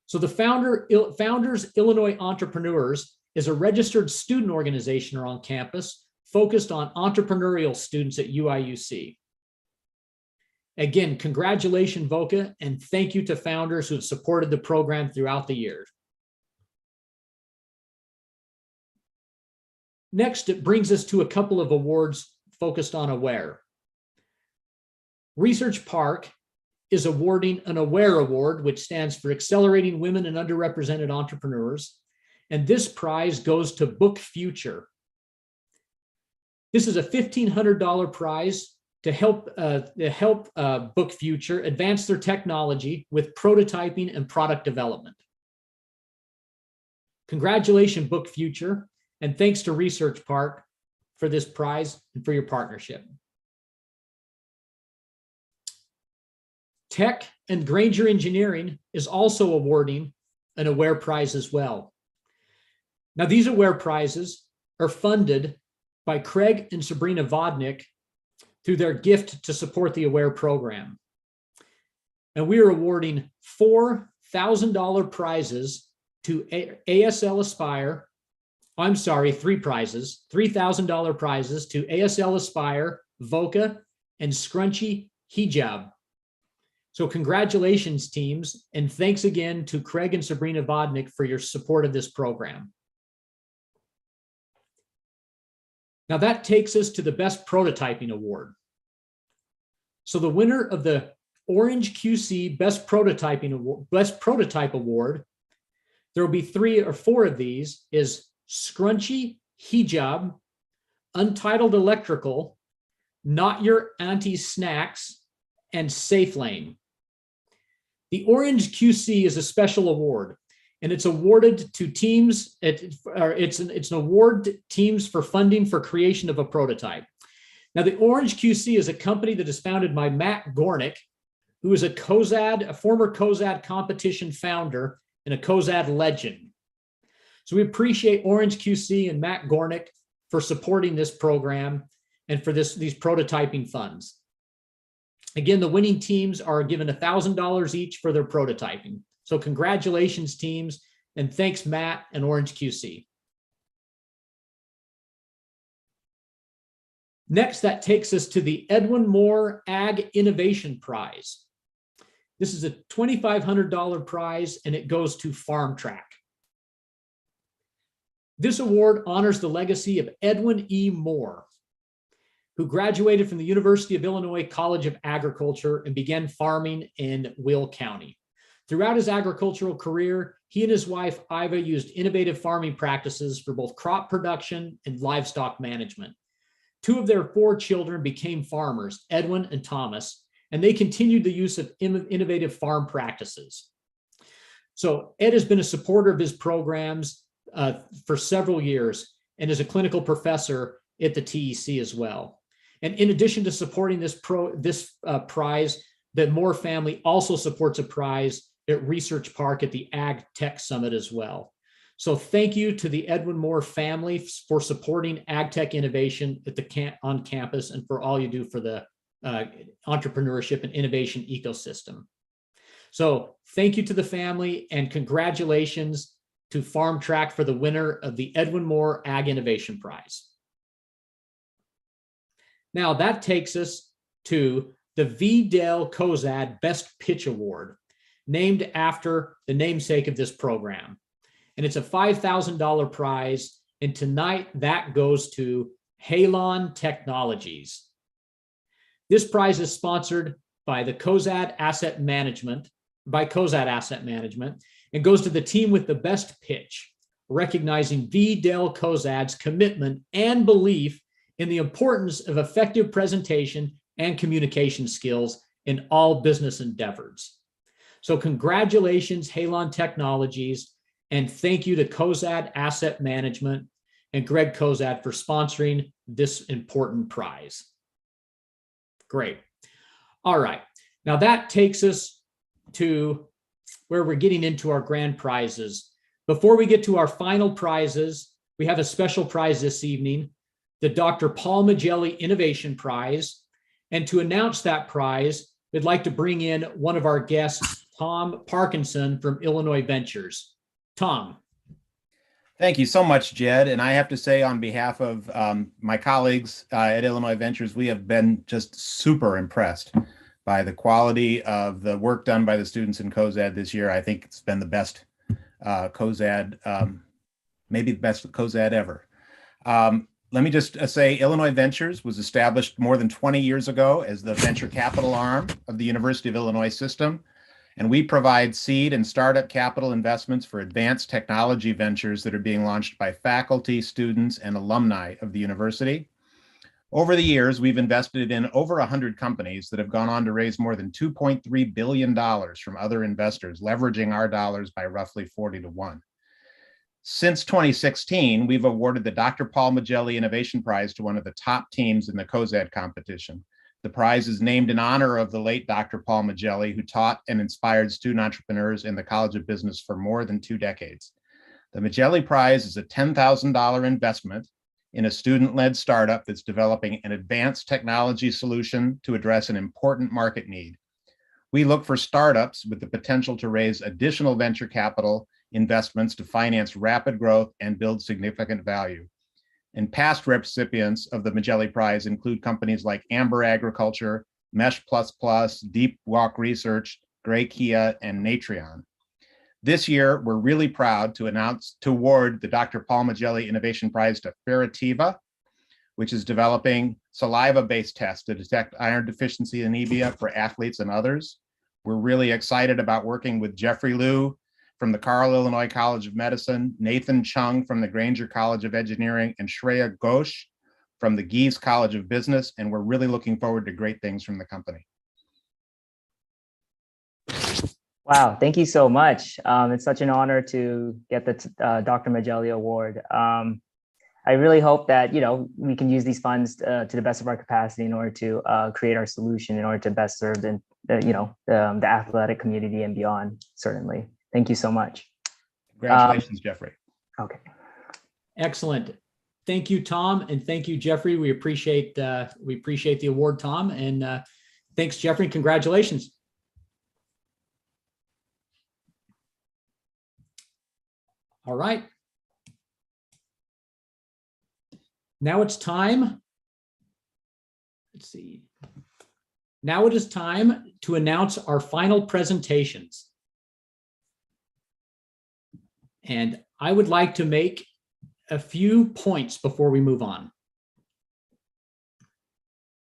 So the Founders Illinois Entrepreneurs is a registered student organization on campus focused on entrepreneurial students at UIUC. Again, congratulations, VOCA, and thank you to Founders who have supported the program throughout the years. Next, it brings us to a couple of awards focused on AWARE. Research Park is awarding an AWARE Award, which stands for Accelerating Women and Underrepresented Entrepreneurs. And this prize goes to Book Future. This is a $1,500 prize to help Book Future advance their technology with prototyping and product development. Congratulations, Book Future, and thanks to Research Park for this prize and for your partnership. Tech and Granger Engineering is also awarding an AWARE prize as well. Now, these AWARE prizes are funded by Craig and Sabrina Vodnik through their gift to support the AWARE program. And we are awarding $4,000 prizes to ASL Aspire. I'm sorry, 3 prizes, $3,000 prizes to ASL Aspire, VOCA, and Scrunchy Hijab. So congratulations, teams, and thanks again to Craig and Sabrina Vodnik for your support of this program. Now that takes us to the Best Prototyping Award. So the winner of the Orange QC Best Prototype Award, there will be 3 or 4 of these, is Scrunchy Hijab, Untitled Electrical, Not Your Auntie's Snacks, and Safe Lane. The Orange QC is a special award, and it's awarded to teams. It's an award to teams for funding for creation of a prototype. Now, the Orange QC is a company that is founded by Matt Gornick, who is a former Cozad competition founder and a Cozad legend. So we appreciate Orange QC and Matt Gornick for supporting this program and for these prototyping funds. Again, the winning teams are given $1,000 each for their prototyping. So congratulations, teams, and thanks, Matt and Orange QC. Next, that takes us to the Edwin Moore Ag Innovation Prize. This is a $2,500 prize, and it goes to FarmTrack. This award honors the legacy of Edwin E. Moore, who graduated from the University of Illinois College of Agriculture and began farming in Will County. Throughout his agricultural career, he and his wife, Iva, used innovative farming practices for both crop production and livestock management. 2 of their 4 children became farmers, Edwin and Thomas, and they continued the use of innovative farm practices. So Ed has been a supporter of his programs for several years and is a clinical professor at the TEC as well. And in addition to supporting this prize, the Moore family also supports a prize at Research Park at the Ag Tech Summit as well. So thank you to the Edwin Moore family for supporting Ag Tech innovation on campus and for all you do for the entrepreneurship and innovation ecosystem. So thank you to the family and congratulations to FarmTrack for the winner of the Edwin Moore Ag Innovation Prize. Now that takes us to the V. Dale Cozad Best Pitch Award, named after the namesake of this program. And it's a $5,000 prize. And tonight that goes to Halon Technologies. This prize is sponsored by the Cozad Asset Management, and goes to the team with the best pitch, recognizing V. Dale Cozad's commitment and belief in the importance of effective presentation and communication skills in all business endeavors. So congratulations, Halon Technologies, and thank you to Cozad Asset Management and Greg Cozad for sponsoring this important prize. Great. All right. Now that takes us to where we're getting into our grand prizes. Before we get to our final prizes, we have a special prize this evening, the Dr. Paul Magelli Innovation Prize. And to announce that prize, we'd like to bring in one of our guests, Tom Parkinson from Illinois Ventures. Tom. Thank you so much, Jed. And I have to say, on behalf of my colleagues at Illinois Ventures, we have been just super impressed by the quality of the work done by the students in Cozad this year. I think it's been the best Cozad, maybe the best Cozad ever. Let me just say Illinois Ventures was established more than 20 years ago as the venture capital arm of the University of Illinois system. And we provide seed and startup capital investments for advanced technology ventures that are being launched by faculty, students, and alumni of the university. Over the years, we've invested in over 100 companies that have gone on to raise more than $2.3 billion from other investors, leveraging our dollars by roughly 40 to 1. Since 2016, we've awarded the Dr. Paul Magelli Innovation Prize to one of the top teams in the Cozad competition. The prize is named in honor of the late Dr. Paul Magelli, who taught and inspired student entrepreneurs in the College of Business for more than 2 decades. The Magelli Prize is a $10,000 investment in a student-led startup that's developing an advanced technology solution to address an important market need. We look for startups with the potential to raise additional venture capital investments to finance rapid growth and build significant value. And past recipients of the Magelli Prize include companies like Amber Agriculture, Mesh++, Deep Walk Research, Gray Kia, and Natreon. This year, we're really proud to award the Dr. Paul Magelli Innovation Prize to Ferrativa, which is developing saliva-based tests to detect iron deficiency anemia for athletes and others. We're really excited about working with Jeffrey Liu from the Carl Illinois College of Medicine, Nathan Chung from the Granger College of Engineering, and Shreya Ghosh from the Gies College of Business, and we're really looking forward to great things from the company. Wow, thank you so much. It's such an honor to get the Dr. Magelli Award. I really hope that we can use these funds to the best of our capacity in order to create our solution in order to best serve the athletic community and beyond. Certainly, thank you so much. Congratulations, Jeffrey. Okay. Excellent. Thank you, Tom, and thank you, Jeffrey. We appreciate the award, Tom, and thanks, Jeffrey. Congratulations. All right. Now it's time. Let's see. Now it is time to announce our final presentations. And I would like to make a few points before we move on.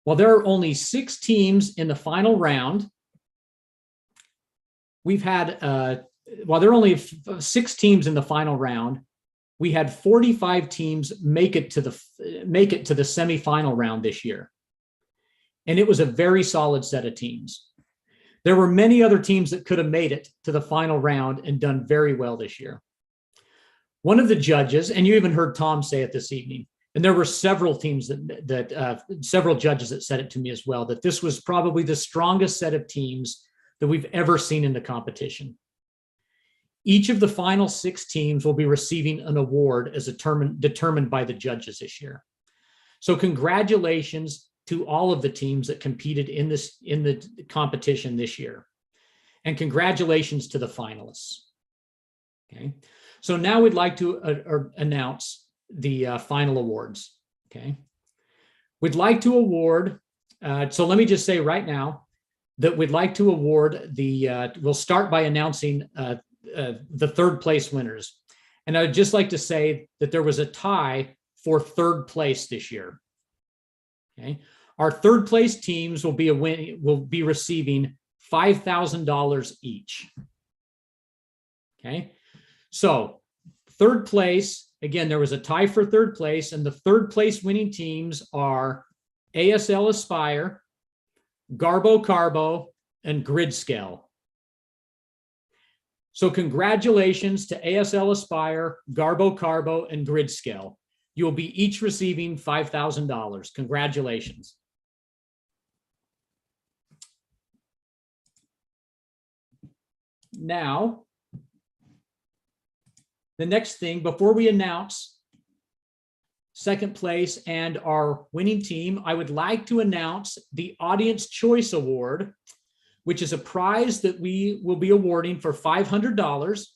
While there are only 6 teams in the final round, we've had while there are only 6 teams in the final round, we had 45 teams make it to the semifinal round this year. And it was a very solid set of teams. There were many other teams that could have made it to the final round and done very well this year. One of the judges, and you even heard Tom say it this evening, and there were several teams several judges that said it to me as well, that this was probably the strongest set of teams that we've ever seen in the competition. Each of the final 6 teams will be receiving an award as determined by the judges this year. So congratulations to all of the teams that competed in the competition this year. And congratulations to the finalists. Okay. So now we'd like to announce the final awards. Okay. We'd like to award, so let me just say right now that we'd like to award we'll start by announcing the 3rd place winners. And I'd just like to say that there was a tie for 3rd place this year. Okay. Our 3rd place teams will be receiving $5,000 each. Okay. So 3rd place, again, there was a tie for 3rd place, and the 3rd place winning teams are ASL Aspire, Carbo, and Gridscale. So congratulations to ASL Aspire, Carbo, and Gridscale. You'll be each receiving $5,000. Congratulations. Now, the next thing, before we announce 2nd place and our winning team, I would like to announce the Audience Choice Award, which is a prize that we will be awarding for $500.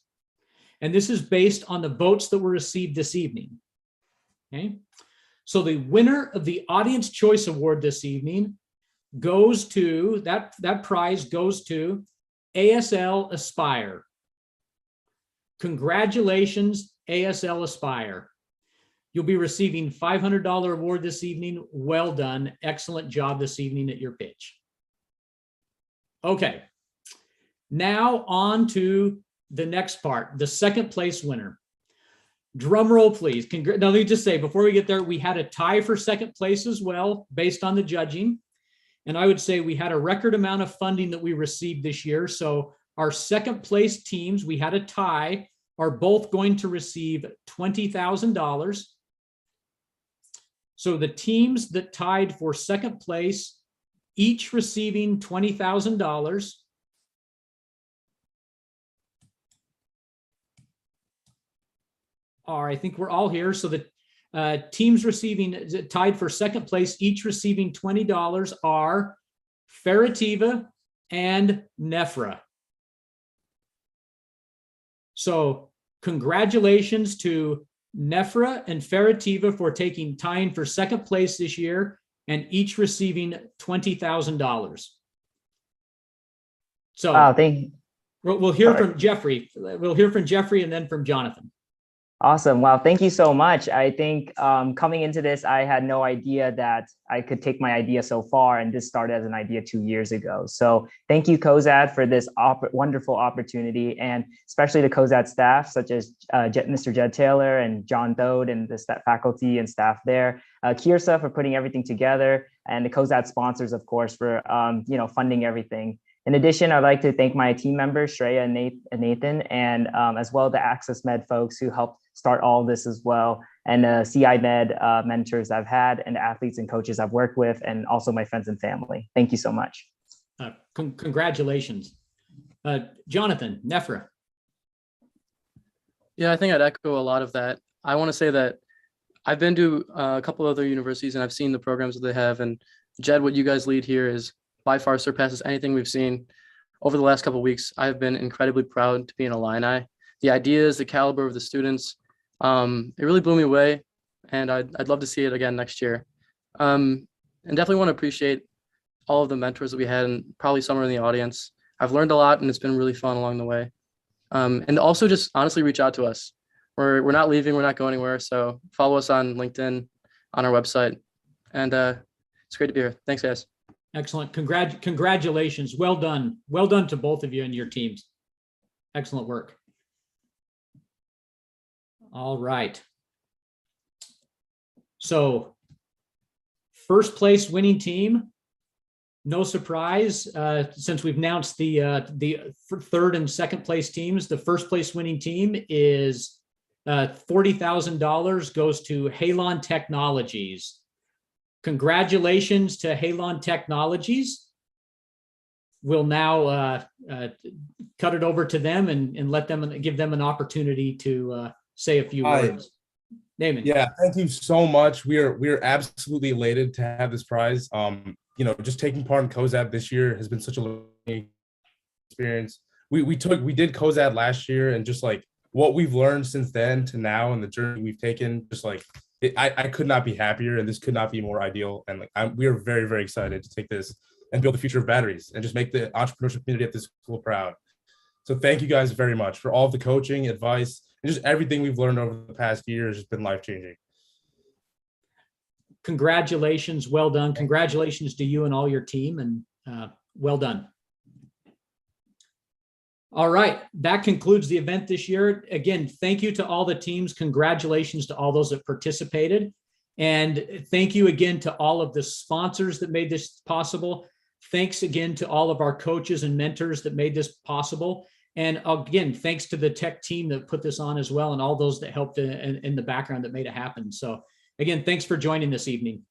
And this is based on the votes that were received this evening. Okay. So the winner of the Audience Choice Award this evening goes to, that prize goes to ASL Aspire. Congratulations, ASL Aspire. You'll be receiving $500 award this evening. Well done. Excellent job this evening at your pitch. Okay. Now on to the next part, the second place winner. Drum roll, please. Now, let me just say, before we get there, we had a tie for second place as well, based on the judging. And I would say we had a record amount of funding that we received this year. So our second place teams, we had a tie, are both going to receive $20,000. So the teams that tied for second place, each receiving $20,000. All right, I think we're all here. So the teams receiving tied for second place, each receiving $20 are Ferrativa and Nephra. So congratulations to Nephra and Ferrativa for tying for second place this year and each receiving $20,000. So Wow, thank you. We'll hear from Jeffrey. We'll hear from Jeffrey and then from Jonathan. Awesome. Wow. Thank you so much. I think coming into this, I had no idea that I could take my idea so far, and this started as an idea 2 years ago. So thank you, Cozad, for this wonderful opportunity, and especially the Cozad staff, such as Mr. Jed Taylor and John Thode and the faculty and staff there, Kirsa for putting everything together, and the Cozad sponsors, of course, for funding everything. In addition, I'd like to thank my team members, Shreya and Nathan, and as well the Access Med folks who helped start all of this as well, and the CI Med mentors I've had, and the athletes and coaches I've worked with, and also my friends and family. Thank you so much. Congratulations. Jonathan, Nephra. Yeah, I think I'd echo a lot of that. I want to say that I've been to a couple other universities and I've seen the programs that they have, and Jed, what you guys lead here is by far surpasses anything we've seen over the last couple of weeks. I've been incredibly proud to be an Illini. The ideas, the caliber of the students, it really blew me away, and I'd love to see it again next year. And definitely want to appreciate all of the mentors that we had, and probably somewhere in the audience. I've learned a lot, and it's been really fun along the way. And also just honestly reach out to us. We're not leaving, we're not going anywhere. So follow us on LinkedIn, on our website, and it's great to be here. Thanks, guys. Excellent. Congratulations. Well done. Well done to both of you and your teams. Excellent work. All right. So first place winning team, no surprise, since we've announced the third and second place teams, the first place winning team is $40,000 goes to Halon Technologies. Congratulations to Halon Technologies. We'll now cut it over to them and let them give them an opportunity to say a few words. Damon. Yeah, thank you so much. We're absolutely elated to have this prize. Just taking part in Cozad this year has been such a learning experience. We did Cozad last year, and just like what we've learned since then to now and the journey we've taken, just like I could not be happier, and this could not be more ideal. And we are very, very excited to take this and build the future of batteries and just make the entrepreneurship community at this school proud. So thank you guys very much for all the coaching, advice, and just everything we've learned over the past year has just been life-changing. Congratulations. Well done. Congratulations to you and all your team, and well done. All right, that concludes the event this year. Again, thank you to all the teams. Congratulations to all those that participated. And thank you again to all of the sponsors that made this possible. Thanks again to all of our coaches and mentors that made this possible. And again, thanks to the tech team that put this on as well, and all those that helped in the background that made it happen. So again, thanks for joining this evening.